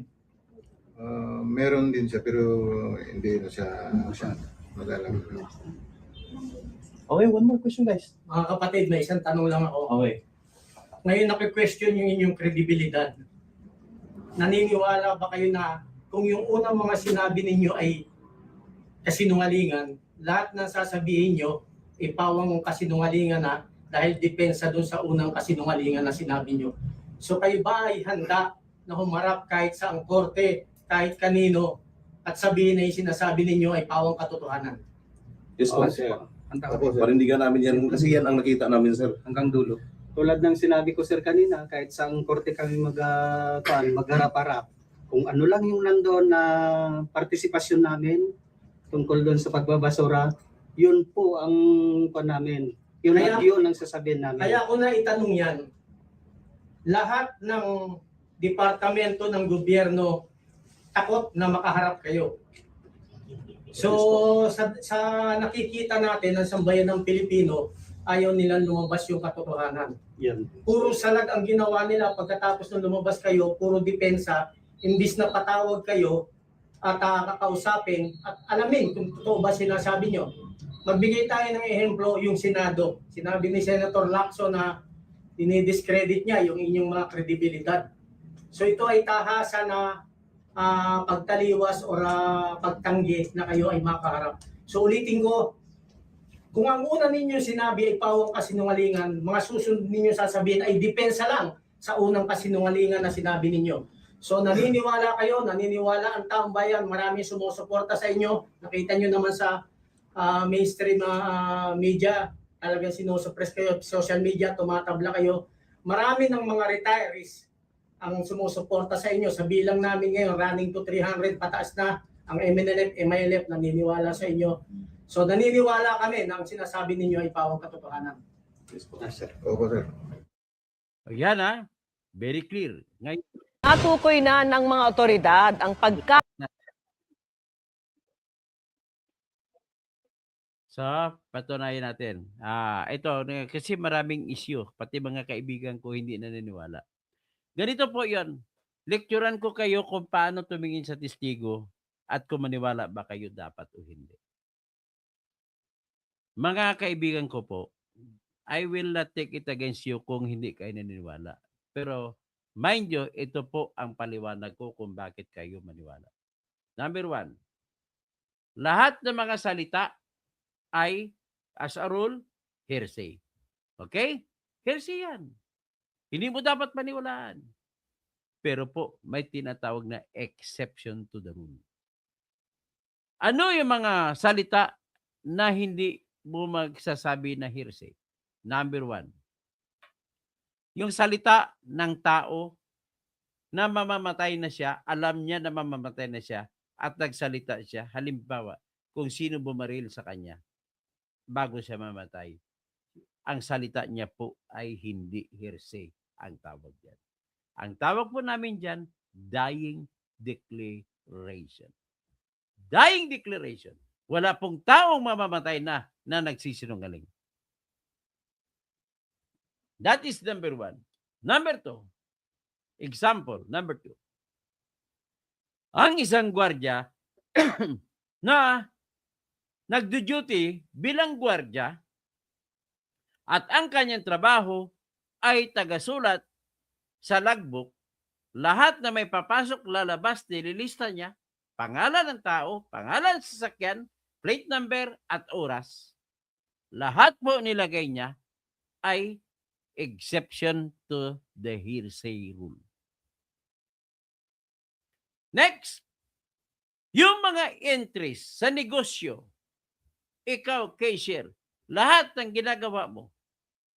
Meron din siya, pero hindi na siya madala. Okay, one more question, guys. Mga kapatid, may isang tanong lang ako. Okay. Ngayon nakikwestiyon yung inyong kredibilidad. Naniniwala ba kayo na kung yung unang mga sinabi ninyo ay kasinungalingan, lahat ng sasabihin nyo, ipawang kasinungalingan na dahil depensa dun sa unang kasinungalingan na sinabi nyo. So kayo ba ay handa na humarap kahit sa ang korte, kahit kanino, at sabihin na yung sinasabi ninyo ay pawang katotohanan? Yes, po. sir. Opo, sir. Parindigan namin yan. Kasi yan ang nakita namin, sir. Hanggang dulo. Tulad ng sinabi ko sir kanina, kahit sa korte kami magharap-harap, kung ano lang yung nandoon na partisipasyon namin tungkol doon sa pagbabasura, yun po ang namin. Yun ang sasabihin namin. Kaya ko na itanong yan, lahat ng departamento ng gobyerno takot na makaharap kayo. So sa nakikita natin ng sambayan ng Pilipino, ayaw nilang lumabas yung katotohanan. Yan. Puro salag ang ginawa nila pagkatapos nung lumabas kayo, puro depensa, imbis na patawag kayo at kakausapin at alamin kung totoo ba sinasabi nyo. Magbigay tayo ng ehemplo yung Senado. Sinabi ni Senator Lacson na dinidiscredit niya yung inyong mga kredibilidad. So ito ay tahasa na pagtaliwas o pagtanggi na kayo ay makaharap. So ulitin ko, kung ang una ninyo sinabi ay pawang kasinungalingan, mga susunod ninyo sasabihin ay depensa lang sa unang kasinungalingan na sinabi ninyo. So naniniwala kayo, naniniwala ang taong bayan, maraming sumusuporta sa inyo. Nakita nyo naman sa mainstream media, talagang sinusuppress kayo, social media, tumatabla kayo. Marami ng mga retirees ang sumusuporta sa inyo. Sa bilang namin ngayon, running to 300, pataas na ang MNLF, MILF, naniniwala sa inyo. So naniniwala kami na ang sinasabi ninyo ay pawang katotohanan. Opo, sir. Ayan very clear. Ngayon, Natukoy na ng mga otoridad ang sa patunayan natin. Ito, kasi maraming issue, pati mga kaibigan ko hindi naniniwala. Ganito po yon. Lecturean ko kayo kung paano tumingin sa testigo at kung maniwala ba kayo dapat o hindi. Mga kaibigan ko po, I will not take it against you kung hindi kayo naniniwala. Pero mind you, ito po ang paliwanag ko kung bakit kayo maniwala. Number 1, lahat ng mga salita ay, as a rule, hearsay. Okay? Hearsay yan. Hindi mo dapat maniwalaan. Pero po, may tinatawag na exception to the rule. Ano yung mga salita na hindi mo magsasabi na hearsay? Number 1, yung salita ng tao na mamamatay na siya, alam niya na mamamatay na siya, at nagsalita siya. Halimbawa, kung sino bumaril sa kanya bago siya mamatay, ang salita niya po ay hindi hearsay. ang tawag dyan. Ang tawag po namin dyan, dying declaration. Dying declaration. Wala pong taong mamamatay na nagsisinungaling. That is number 1. Number 2, example, number 2. Ang isang gwardiya na nagdo-duty bilang gwardiya at ang kanyang trabaho ay tagasulat sa logbook, lahat na may papasok, lalabas, nililista niya, pangalan ng tao, pangalan ng sasakyan, plate number at oras. Lahat po nilagay niya ay exception to the hearsay rule. Next, yung mga entries sa negosyo, ikaw, cashier, lahat ng ginagawa mo,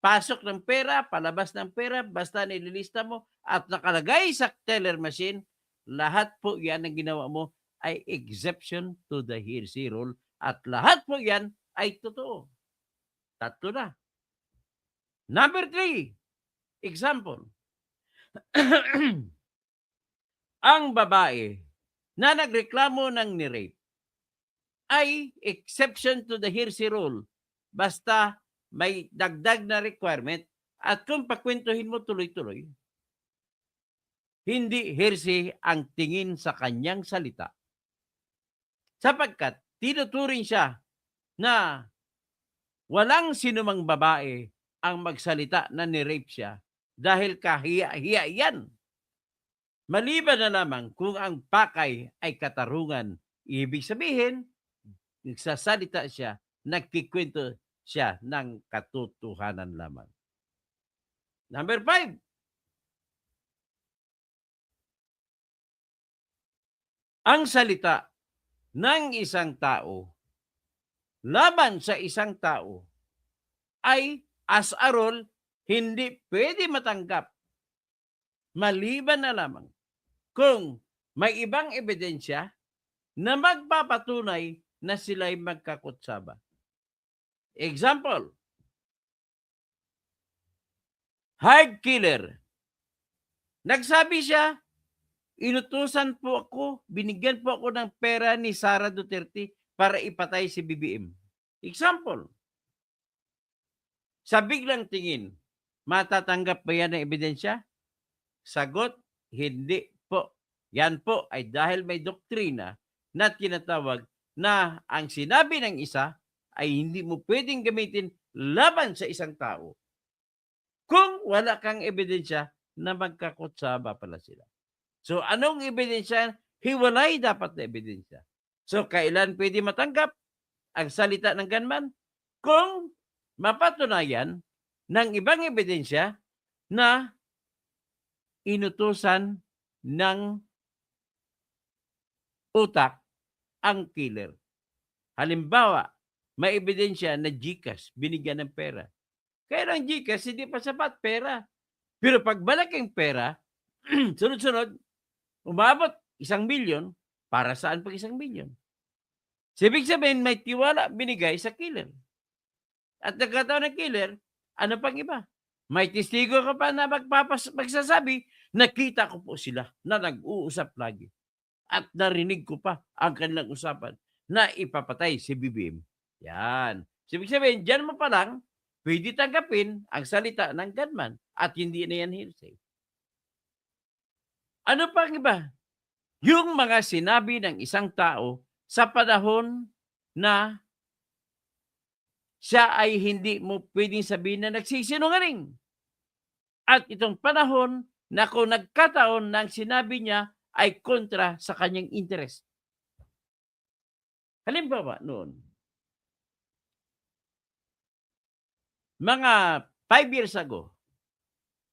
pasok ng pera, palabas ng pera, basta nililista mo at nakalagay sa teller machine, lahat po yan ang ginawa mo ay exception to the hearsay rule at lahat po yan ay totoo. 3 na. Number 3, example. Ang babae na nagreklamo ng ni-rape ay exception to the hearsay rule basta may dagdag na requirement at kung pagkwentuhin mo tuloy-tuloy, hindi hearsay ang tingin sa kanyang salita. Sapagkat tinuturing siya na walang sinumang babae ang magsalita na ni-rape siya dahil kahiya-hiya yan. Maliban na lamang kung ang pakay ay katarungan. Ibig sabihin, nagsasalita siya, nagkikwento siya ng katotohanan lamang. Number 5. Ang salita ng isang tao laban sa isang tao ay as a rule, hindi pwede matanggap maliban na lamang kung may ibang ebidensya na magpapatunay na sila'y magkakutsaba. Example, hired killer. Nagsabi siya, inutusan po ako, binigyan po ako ng pera ni Sara Duterte para ipatay si BBM. Example, sa biglang tingin, matatanggap ba yan ng ebidensya? Sagot, hindi po. Yan po ay dahil may doktrina na tinatawag na ang sinabi ng isa ay hindi mo pwedeng gamitin laban sa isang tao kung wala kang ebidensya na magkakutsaba pala sila. So anong ebidensya? Hiwalay dapat na ebidensya. So kailan pwede matanggap ang salita ng gunman? Kung mapatunayan ng ibang ebidensya na inutusan ng utak ang killer. Halimbawa, may ebidensya na GCash binigyan ng pera. Kaya ang GCash hindi pa sapat pera. Pero pag malaking pera, sunod-sunod, umabot 1 milyon, para saan pag 1 milyon? Ibig sabihin, may tiwala binigay sa killer. At nagkataon ng killer, ano pang iba? May testigo ka pa na magsasabi, nakita ko po sila na nag-uusap lagi. At narinig ko pa ang kanilang usapan na ipapatay si BBM. Yan. Ibig sabihin, dyan mo pa lang, pwede tanggapin ang salita ng gunman at hindi na yan hearsay. Ano pang iba? Yung mga sinabi ng isang tao sa panahon na siya ay hindi mo pwedeng sabihin na nagsisinungaling. At itong panahon na kung nagkataon na ang sinabi niya ay kontra sa kanyang interest. Halimbawa noon, mga 5 years ago,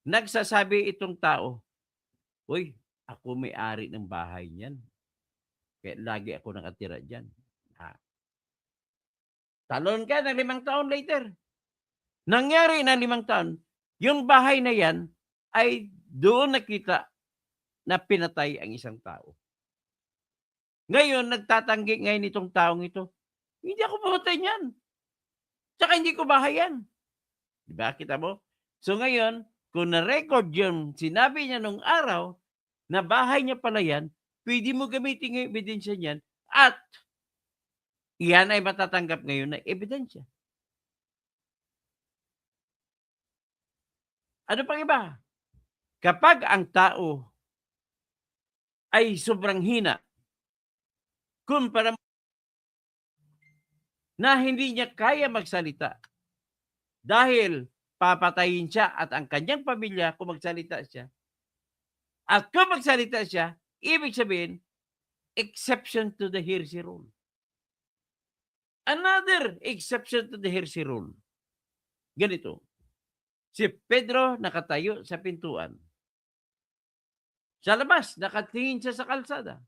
nagsasabi itong tao, uy, ako may-ari ng bahay niyan. Kaya lagi ako nakatira dyan. Talon ka ng 5 taon later. Nangyari na 5 taon, yung bahay na yan ay doon nakita na pinatay ang isang tao. Ngayon, nagtatanggi ngayon itong taong ito. Hindi ako pumatay niyan. Tsaka hindi ko bahay yan. Diba? Kita mo? So ngayon, kung na-record yun, sinabi niya nung araw na bahay niya pala yan, pwede mo gamitin yung ebidensya niyan at iyan ay matatanggap ngayon na ebidensya. Ano pang iba? Kapag ang tao ay sobrang hina, kumpara na hindi niya kaya magsalita dahil papatayin siya at ang kanyang pamilya kung magsalita siya. At kung magsalita siya, ibig sabihin, exception to the hearsay rule. Another exception to the hearsay rule. Ganito. Si Pedro nakatayo sa pintuan. Sa labas, nakatingin siya sa kalsada.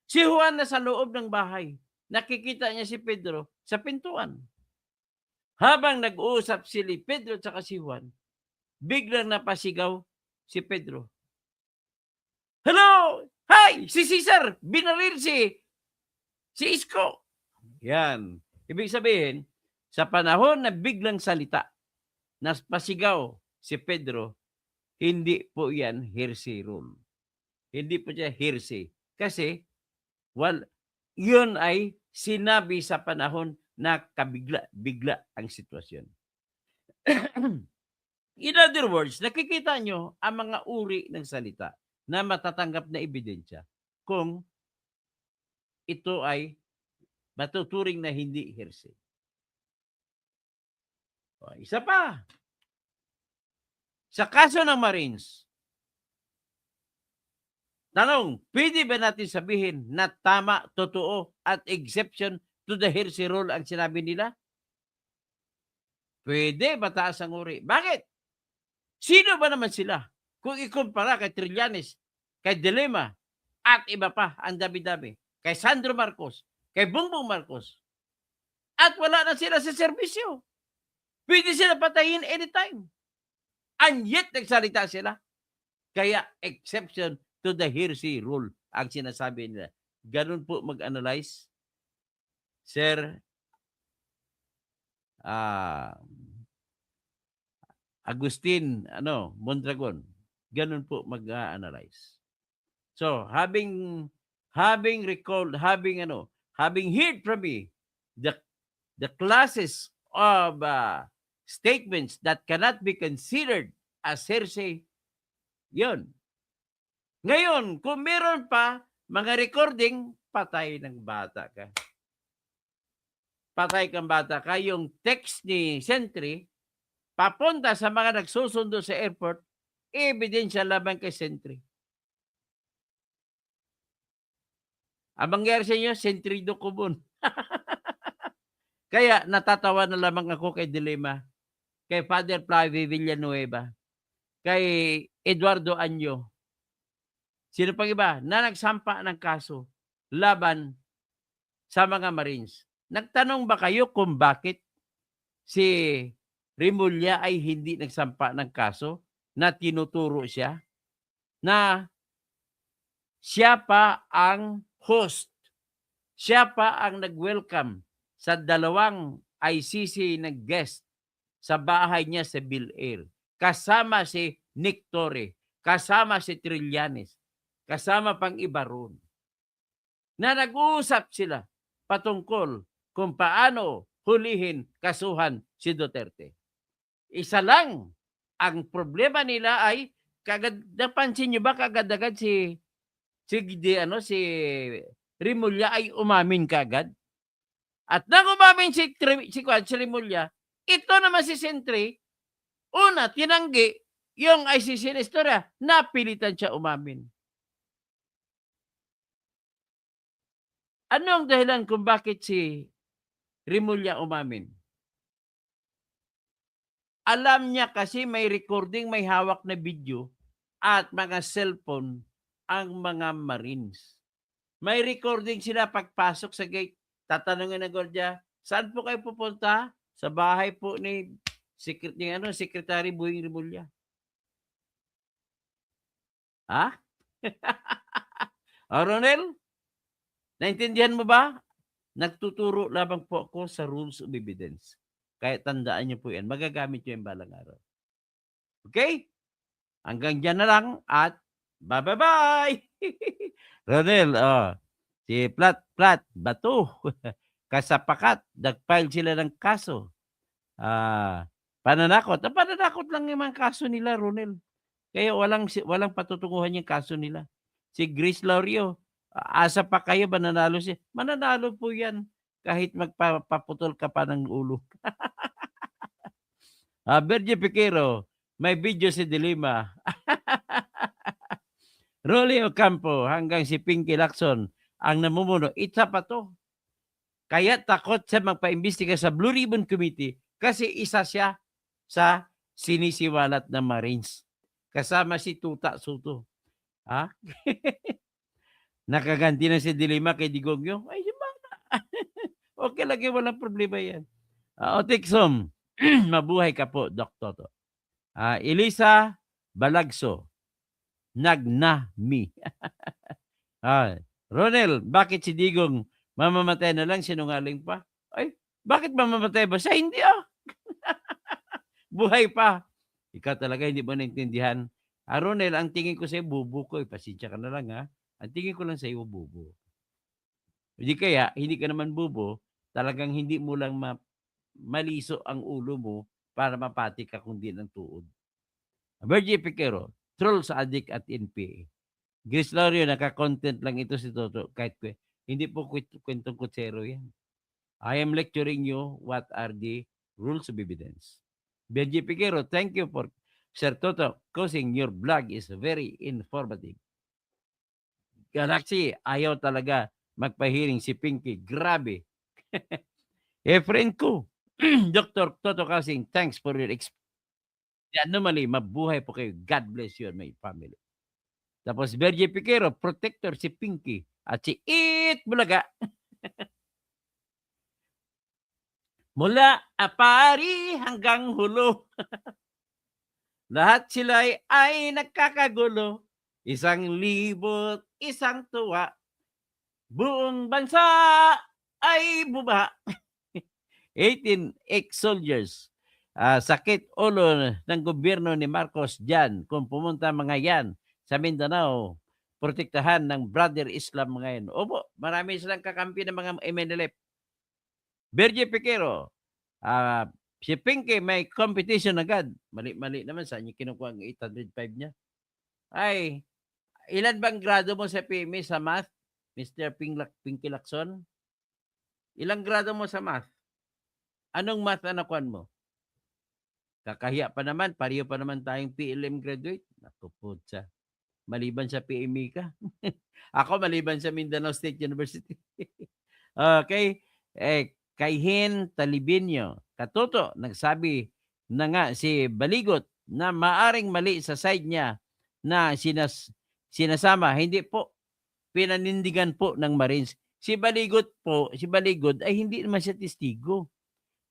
Si Juan nasa loob ng bahay. Nakikita niya si Pedro sa pintuan. Habang nag-uusap si Pedro at si Juan, biglang napasigaw si Pedro. Hello! Hi! Si Cesar! Binaril si Isko! Yan. Ibig sabihin, sa panahon na biglang salita, napasigaw si Pedro, hindi po yan hearsay rule. Hindi po siya hearsay. Kasi, yun ay sinabi sa panahon na kabigla-bigla ang sitwasyon. In other words, nakikita nyo ang mga uri ng salita na matatanggap na ebidensya kung ito ay matuturing na hindi hearsay. Isa pa. Sa kaso ng Marines, tanong, pwede ba natin sabihin na tama, totoo, at exception to the hearsay rule ang sinabi nila? Pwede, mataas ang uri. Bakit? Sino ba naman sila? Kung ikumpara kay Trillanes, kay De Lima, at iba pa, ang dami-dami, kay Sandro Marcos, kay Bongbong Marcos, at wala na sila sa serbisyo. Pwede sila patayin anytime. And yet, nagsalita sila. Kaya, exception to the hearsay rule ang sinasabi nila. Ganun po mag-analyze. Sir Agustin Mondragon. Ganun po mag-analyze. So, having heard from me the classes of statements that cannot be considered as hearsay, yun. Ngayon, kung meron pa mga recording, patay ng bata ka. Patay kang bata ka. Yung text ni Sentry, papunta sa mga nagsusundo sa airport, ebidensya laban kay Sentry. Ang mangyari sa inyo, Sentry Dokubon. Kaya natatawa na lamang ako kay Dilema, kay Father Flavio Villanueva, kay Eduardo Anyo. Sino pang iba na nagsampa ng kaso laban sa mga Marines? Nagtanong ba kayo kung bakit si Remulla ay hindi nagsampa ng kaso na tinuturo siya na siya pa ang host, siya pa ang nag-welcome sa dalawang ICC na guest sa bahay niya sa Bilair. Kasama si Nick Torre, kasama si Trillanes, kasama pang iba ron. Na nag-uusap sila patungkol kung paano hulihin, kasuhan si Duterte. Isa lang ang problema nila ay napansin niyo ba kagad-agad si Remulla ay umamin kagad? At nang umamin si Remulla, ito naman si Sentry, una, tinanggi yung ICC na istorya, napilitan siya umamin. Ano ang dahilan kung bakit si Remulla umamin? Alam niya kasi may recording, may hawak na video at mga cellphone ang mga Marines. May recording sila pagpasok sa gate. Tatanungin ng gwardiya, saan po kayo pupunta? Sa bahay po ni Secretary Boying Remulla. Ha? Ronel? Naintindihan mo ba? Nagtuturo lamang po ako sa rules of evidence. Kaya tandaan niyo po yan. Magagamit niyo yung balang araw. Okay? Hanggang dyan na lang at bye-bye! Ronel, si Plat, Bato, Kasapakat, nag-file sila ng kaso. Pananakot. Pananakot lang yung mga kaso nila, Ronel. Kaya walang patutunguhan yung kaso nila. Si Grace Laurio, asa pa kayo ba nanalo siya? Mananalo po yan kahit magpaputol ka pa ng ulo. Bergie Piquero, may video si Dilima. Rolly Ocampo hanggang si Pinky Lacson ang namumuno. Isa pa to. Kaya takot siya magpaimbestiga sa Blue Ribbon Committee kasi isa siya sa sinisiwalat ng Marines. Kasama si Tuta Soto. Ha? Nakaganti na si Dilima kay Digongyo. Ay, yung bata. Okay lang yan, walang problema yan. Otiksom, mabuhay ka po, Doc Toto. Elisa Balagso, Nagnami. Ronel, bakit si Digong mamamatay na lang, sinungaling pa? Ay, bakit mamamatay ba? Siya hindi Buhay pa. Ikaw talaga hindi mo naintindihan. Ronel, ang tingin ko sa'yo, bubo ko. Pasensya ka na lang ha. Ang tingin ko lang sa'yo, bubo. Hindi kaya, hindi ka naman bubo, talagang hindi mo lang maliso ang ulo mo para mapati ka kundi ng tuod. Bergie Piquero, troll sa adik at NPA. Grace Laurio, naka-content lang ito si Toto. Kahit hindi po kwentong kutsero yan. I am lecturing you what are the rules of evidence. Bergie Piquero, thank you for Sir Toto, causing your blog is very informative. Galaxy, ayaw talaga magpahiring si Pinky. Grabe. Friend ko, Dr. Toto Kasing, thanks for your anomaly. Mabuhay po kayo. God bless you and my family. Tapos Bergie Piquero, protector si Pinky at si It Bulaga. Mula apari hanggang hulo. Lahat sila ay nagkakagulo. 1,000, isang tuwa. Buong bansa ay buba. 18 ex-soldiers. Sakit ulo ng gobyerno ni Marcos dyan. Kung pumunta mga yan sa Mindanao, protektahan ng Brother Islam ngayon. Opo, marami silang kakampi ng mga MNLF. Bergie Piquero, si Pinky may competition agad. Mali naman, saan niya kinukuha ang 805 niya? Ay, ilan bang grado mo sa PMA sa math, Mr. Pinky Lacson? Ilang grado mo sa math? Anong math ang nakuha mo? Kakahiya pa naman, pareho pa naman tayong PLM graduate. Naku po siya. Maliban sa PMA ka. Ako maliban sa Mindanao State University. Okay. Kay Hin Talibinyo, Katoto, nagsabi na nga si Baligot na maaring mali sa side niya na sinasama. Hindi po, pinanindigan po ng Marines. Si Baligot ay hindi naman siya testigo.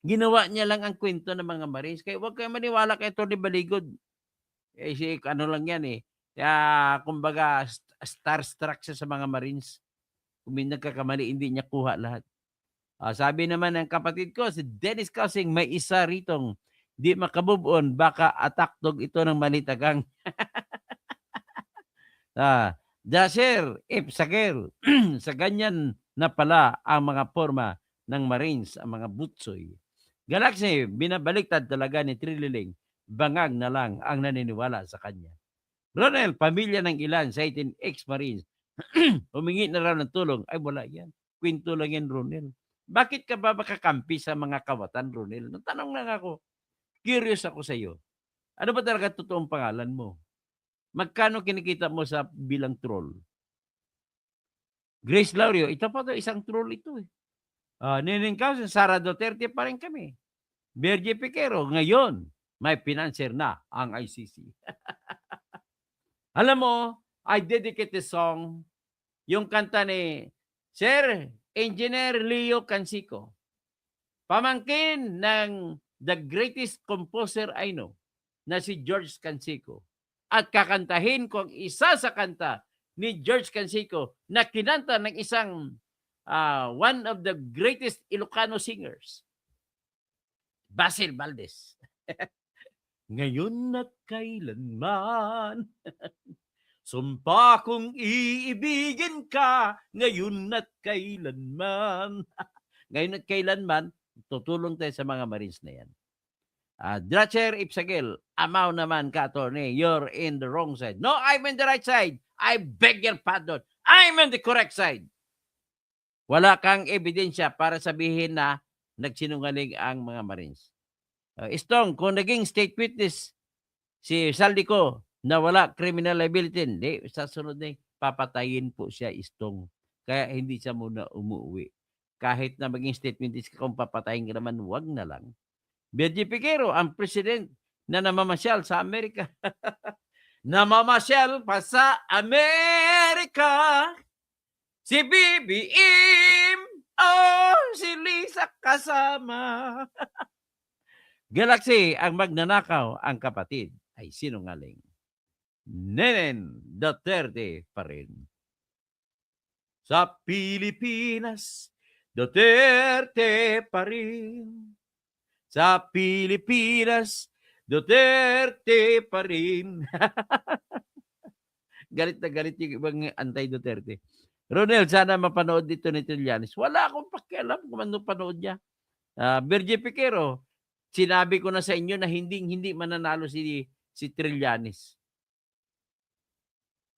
Ginawa niya lang ang kwento ng mga Marines. Kaya huwag kayo maniwala kay Tony Baligod. Ano lang yan eh. Kumbaga, starstruck siya sa mga Marines. Kung may nagkakamali, hindi niya kuha lahat. Sabi naman ng kapatid ko, si Dennis Kasing, may isa ritong di makabubon, baka atakdog ito ng manitagang. Dasher, Sakir, sa ganyan na pala ang mga forma ng Marines, ang mga butsoy. Galaxy, binabaliktad talaga ni Trililing, bangag na lang ang naniniwala sa kanya. Ronel, pamilya ng ilan sa 18 ex-Marines, humingi na raw ng tulong. Ay, wala yan. Kwento lang yan, Ronel. Bakit ka ba makakampi sa mga kawatan, Ronel? Tanong lang ako. Curious ako sa iyo. Ano ba talaga totoong pangalan mo? Magkano kinikita mo sa bilang troll? Grace Laurio, ito pa to, isang troll ito eh. Nining Kausen, Sara Duterte pa rin kami. Bergie Piquero, ngayon, may financier na ang ICC. Alam mo, I dedicate this song, yung kanta ni Sir Engineer Leo Cansico, pamangkin ng the greatest composer I know, na si George Cansico. At kakantahin ko ang isa sa kanta ni George Cansico na kinanta ng isang one of the greatest Ilocano singers, Basil Valdez. ngayon at kailanman. Sumpa kong iibigin ka ngayon at kailanman. Ngayon at kailanman, tutulong tayo sa mga Marines na yan. Dracher Ipsagil, amaw naman ka, attorney. You're in the wrong side. No, I'm in the right side. I beg your pardon. I'm in the correct side. Wala kang ebidensya para sabihin na nagsinungaling ang mga Marines. Istong, kung naging state witness si Saldico na wala criminal liability, hindi, sa sunod na papatayin po siya, Istong. Kaya hindi siya muna umuwi. Kahit na maging state witness ka, kung papatayin ka naman, wag na lang. Benji Piquero, ang president na namamasyal sa Amerika. Namamasyal pa sa Amerika. Si BBM, si Lisa kasama. Galaxy, ang magnanakaw, ang kapatid ay sinungaling. Nenen Duterte pa rin. Sa Pilipinas, Duterte pa rin. Sa Pilipinas, Duterte pa rin. Galit na galit yung ibang anti-Duterte. Ronel, sana mapanood dito ni Trillanes. Wala akong pakialam kung ano panood niya. Benji Piquero, sinabi ko na sa inyo na hindi mananalo si Trillanes.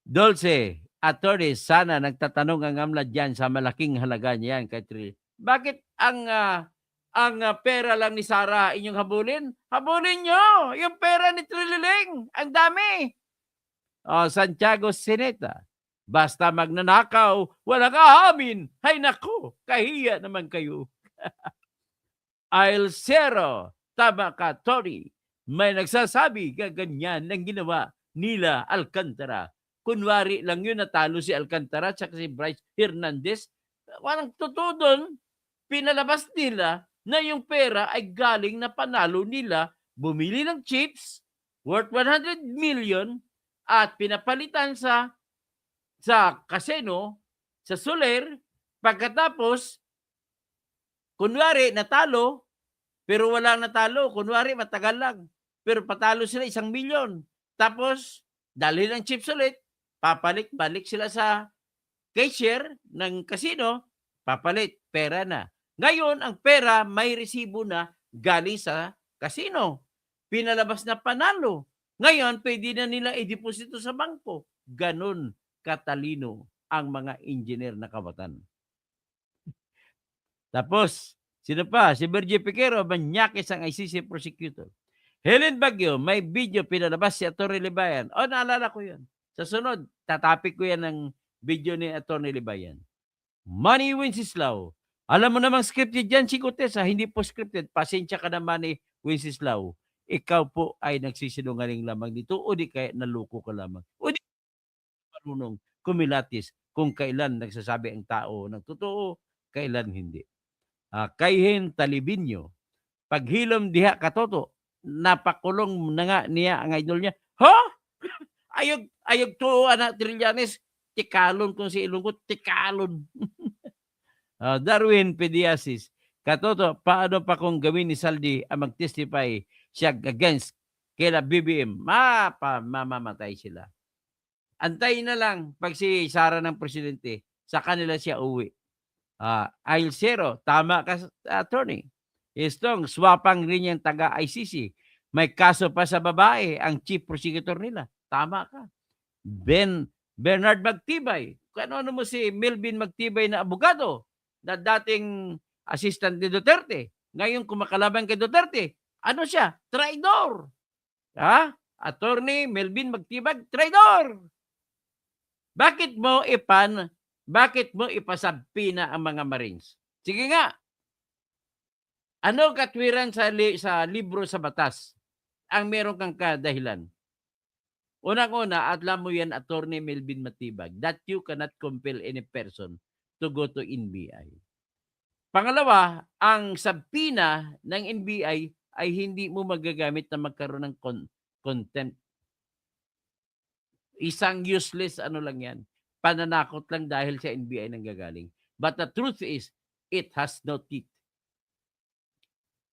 Dulce, attorney, sana nagtatanong ang AMLA dyan sa malaking halaga niyan kay Trillanes. Bakit ang pera lang ni Sara inyong habulin? Habulin nyo yung pera ni Trililing. Ang dami. Santiago Sineta, basta magnanakaw, walang aamin. Hay nako, kahiya naman kayo. Ailcero, tama ka, Tony. May nagsasabi ganyan ng ginawa nila Alcantara. Kunwari lang yun, natalo si Alcantara at si Bryce Hernandez. Walang totoo doon. Pinalabas nila na yung pera ay galing na panalo nila, bumili ng chips worth 100 million at pinapalitan sa casino, sa Soler. Pagkatapos, kunwari natalo, pero walang natalo. Kunwari matagal lang, pero patalo sila 1 milyon. Tapos, dali ng chips ulit, balik sila sa cashier ng casino, papalit, pera na. Ngayon, ang pera may resibo na galing sa casino. Pinalabas na panalo. Ngayon, pwede na nila i-deposito sa bangko. Ganon katalino ang mga engineer na kabatan. Tapos, sino pa? Si Benji Piquero, manyakis ang ICC prosecutor. Helen Baguio, may video pinalabas si Atty. Libayan. Naalala ko yun. Sa sunod, tatapik ko yan ng video ni Atty. Libayan. Manny Wenceslao. Alam mo namang scripted yan, si Cortez, hindi po scripted. Pasensya ka naman ni Wenceslao. Ikaw po ay nagsisinungaling lamang dito o di kaya naluko ka lamang. O di marunong kumilatis kung kailan nagsasabi ang tao ng totoo, kailan hindi. Kayhin Talibinyo, paghilom diha katoto, napakulong na nga niya ang idol niya. Ayog to, anak Trillanes, tikalon kung si Ilungkot, tikalon. Darwin Pediasis, katoto, paano pa kung gawin ni Saldi ang mag-testify siya against kila BBM? Mamamatay sila. Antayin na lang pag si Sara ng presidente, sa kanila siya uwi. Ailcero, tama ka, attorney. Istong, swapang rin yung taga-ICC. May kaso pa sa babae, ang chief prosecutor nila. Tama ka. Bernard Magtibay. Ano mo si Melvin Magtibay na abogado na dating assistant ni Duterte. Ngayon kumakalaban kay Duterte. Ano siya? Traidor. Attorney Melvin Magtibay, traidor. Bakit mo ipasabi na ang mga Marines? Sige nga. Ano katwiran sa libro sa batas ang meron kang kadahilan? Unang-una, alam mo yan, Attorney Melvin Matibag, that you cannot compel any person to go to NBI. Pangalawa, ang sabpina ng NBI ay hindi mo magagamit na magkaroon ng contempt. Isang useless lang yan. Pananakot lang dahil sa NBI nang gagaling. But the truth is, it has no teeth.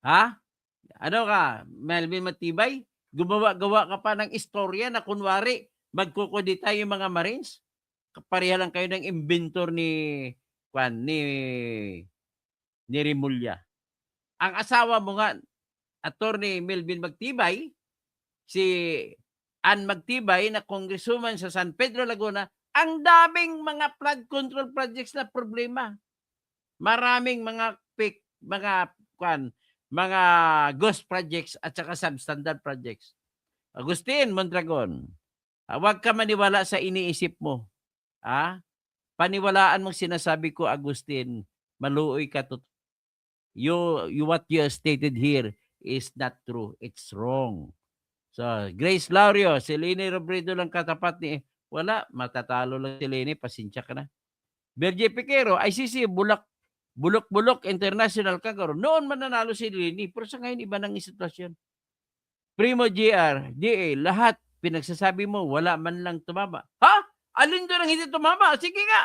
Ano ka, Melvin Matibay? Gumawa-gawa ka pa ng istorya na kunwari magkukudita yung mga Marines. Pareha lang kayo ng inventor ni Remulla. Ang asawa mo nga, Attorney Melvin Magtibay, si Ann Magtibay na congresswoman sa San Pedro, Laguna, ang daming mga flood control projects na problema. Maraming mga mga ghost projects at saka substandard projects. Agustin Mondragon, huwag ka maniwala sa iniisip mo. Paniwalaan mong sinasabi ko, Agustin, maluoy ka. What you stated here is not true. It's wrong. So, Grace Laurio, si Leni Robredo lang katapat ni... Wala, matatalo lang si Leni, pasensya ka na. Berje Piquero, ICC, bulok-bulok, international kagaro. Noon mananalo si Leni, pero sa ngayon iba ng sitwasyon. Primo GR, DA, lahat pinagsasabi mo, wala man lang tumama. Ha? Alin doon ang hindi tumama? Sige nga.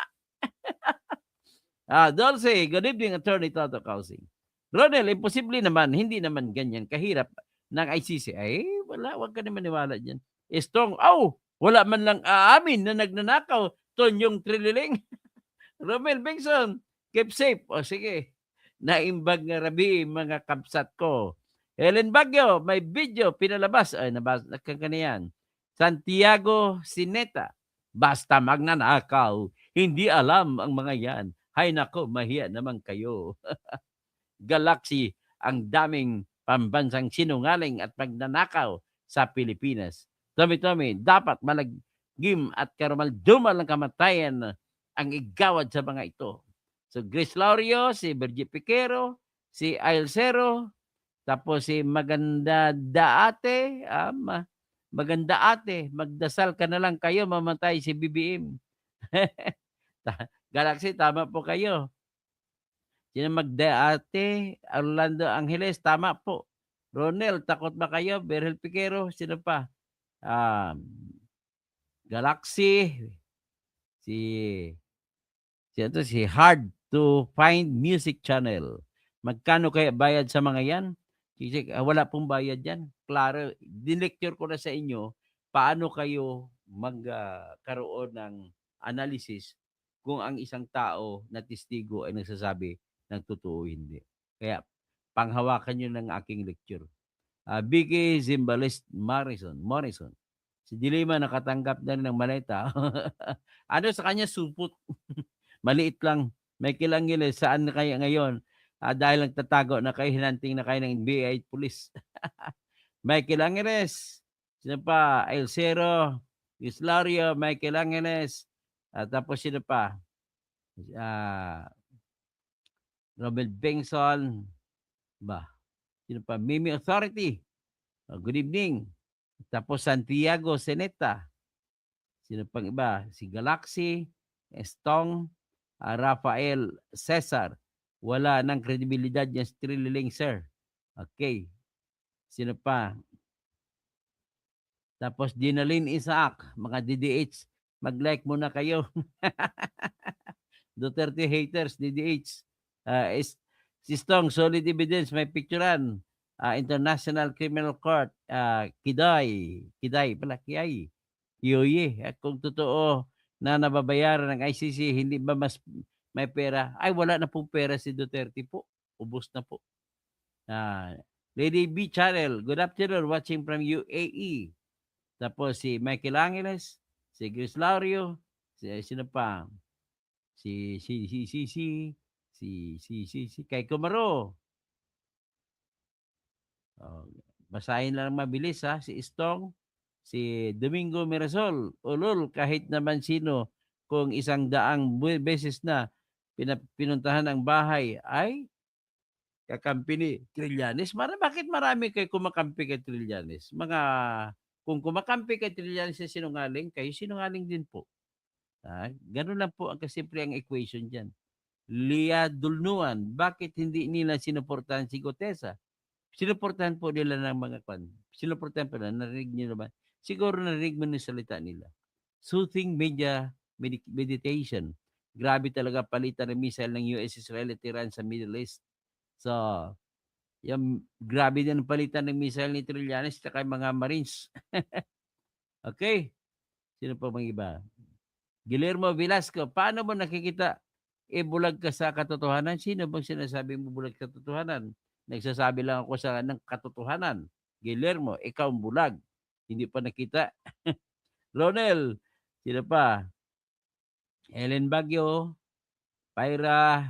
Dulce, good evening, Attorney Toto Causing. Ronel, imposible naman, hindi naman ganyan kahirap ng ICC. Ay, wala, wag ka naman maniwala dyan. Strong, wala man lang aamin na nagnanakaw. Tonyong Trililing. Romel Bengson, keep safe. Sige. Naimbag nga rabi, mga kapsat ko. Helen Bagyo, may video pinalabas. Ay, nakakaniyan. Santiago Sineta, basta magnanakaw, hindi alam ang mga yan. Hay nako, mahiya naman kayo. Galaxy, ang daming pambansang sinungaling at magnanakaw sa Pilipinas. Tomi-tomi, dapat malagim at karumaldumal ng kamatayan ang igawad sa mga ito. So, Grace Laurio, si Bergie Piquero, si Ailcero, tapos si Maganda Ate, magdasal ka na lang kayo, mamatay si BBM. Galaxy, tama po kayo. Sino Magdaate, Orlando Angeles, tama po. Ronel, takot ba kayo? Berhel Piquero, sino pa? Galaxy, si Hard to Find Music Channel. Magkano kaya bayad sa mga yan? Wala pong bayad yan. Klaro, dinlecture ko na sa inyo paano kayo magkaroon ng analysis kung ang isang tao na testigo ay nagsasabi ng totoo hindi. Kaya panghawakan nyo ng aking lecture. Vicky Zimbalist Morrison. Si Dilima nakatanggap na rin ng maleta. Ano sa kanya supot? Maliit lang. May Angeles, saan na kaya ngayon? Dahil nagtatago na kayo, hinanting na kayo ng NBI Police. Michael Angeles. Sino pa? Ailcero, Islario, Michael Angeles. Tapos sino pa? Robert Bengson. Sino pa? Mimi Authority. Good evening. Tapos Santiago Seneta. Sino pang iba? Si Galaxy, Estong, Rafael Cesar. Wala ng kredibilidad yung Trililing, sir. Okay. Sino pa? Tapos Dinalyn Isaac, mga DDH. Mag-like muna kayo. Duterte haters, DDH. Si Stong, solid evidence, may picturean. International Criminal Court, Kiday pala, Kiyoye. At kung totoo na nababayaran ng ICC, hindi ba mas may pera? Ay, wala na pong pera si Duterte po. Ubos na po. Lady B Channel, good afternoon, watching from UAE. Tapos si Michael Angeles, si Grace Laurio, sino pa? Si Kay Kumaro. Basahin lang mabilis ha. Si Istong, si Domingo Mirasol, ulol kahit naman sino kung 100 beses na pinuntahan ang bahay ay kakampi ni Trillanes. Bakit marami kayo kumakampi kay Trillanes? Kung kumakampi kay Trillanes na sinungaling, kayo sinungaling din po. Ganun lang po ang kasimple ang equation dyan. Lia Dulnuan, bakit hindi nila sinuportahan si Gutesa? Sinuportahan po nila ng mga sinuportahan po nila, narinig nyo naman. Siguro narinig mo ng salita nila. Soothing media meditation. Grabe talaga palitan ng missile ng US Israel at Iran sa Middle East. So, Yung grabe din ang palitan ng missile ni Trillanes at yung mga Marines. Okay. Sino pa bang iba? Guillermo Velasco, paano mo nakikita bulag ka sa katotohanan? Sino bang sinasabi mo bulag sa katotohanan? Nagsasabi lang ako ng katotohanan. Guillermo, ikaw ang bulag. Hindi pa nakita. Ronel, sino pa? Ellen Baguio, Pyra,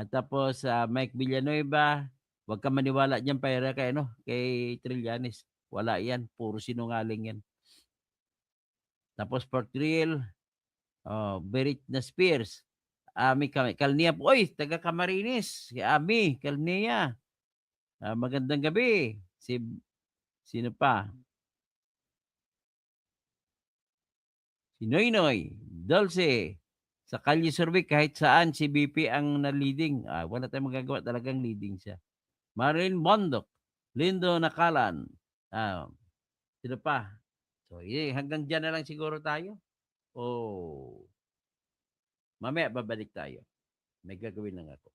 tapos Mike Villanueva. Huwag ka maniwala dyan, Pyra, kay Trillanes. Wala yan. Puro sinungaling yan. Tapos Port Real, Berit na Spears. Ami Kalnia po. Oy, taga Camarines. Si Ami Kalnia. Magandang gabi. Sino pa? Si Noynoy, Dulce. Sa Kalye Survey, kahit saan si BP ang na-leading. Wala tayong magagawa. Talagang leading siya. Marilyn Bondok. Lindo Nakalan. Sino pa? So, hanggang dyan na lang siguro tayo. Mamaya babalik tayo. May gagawin lang ako.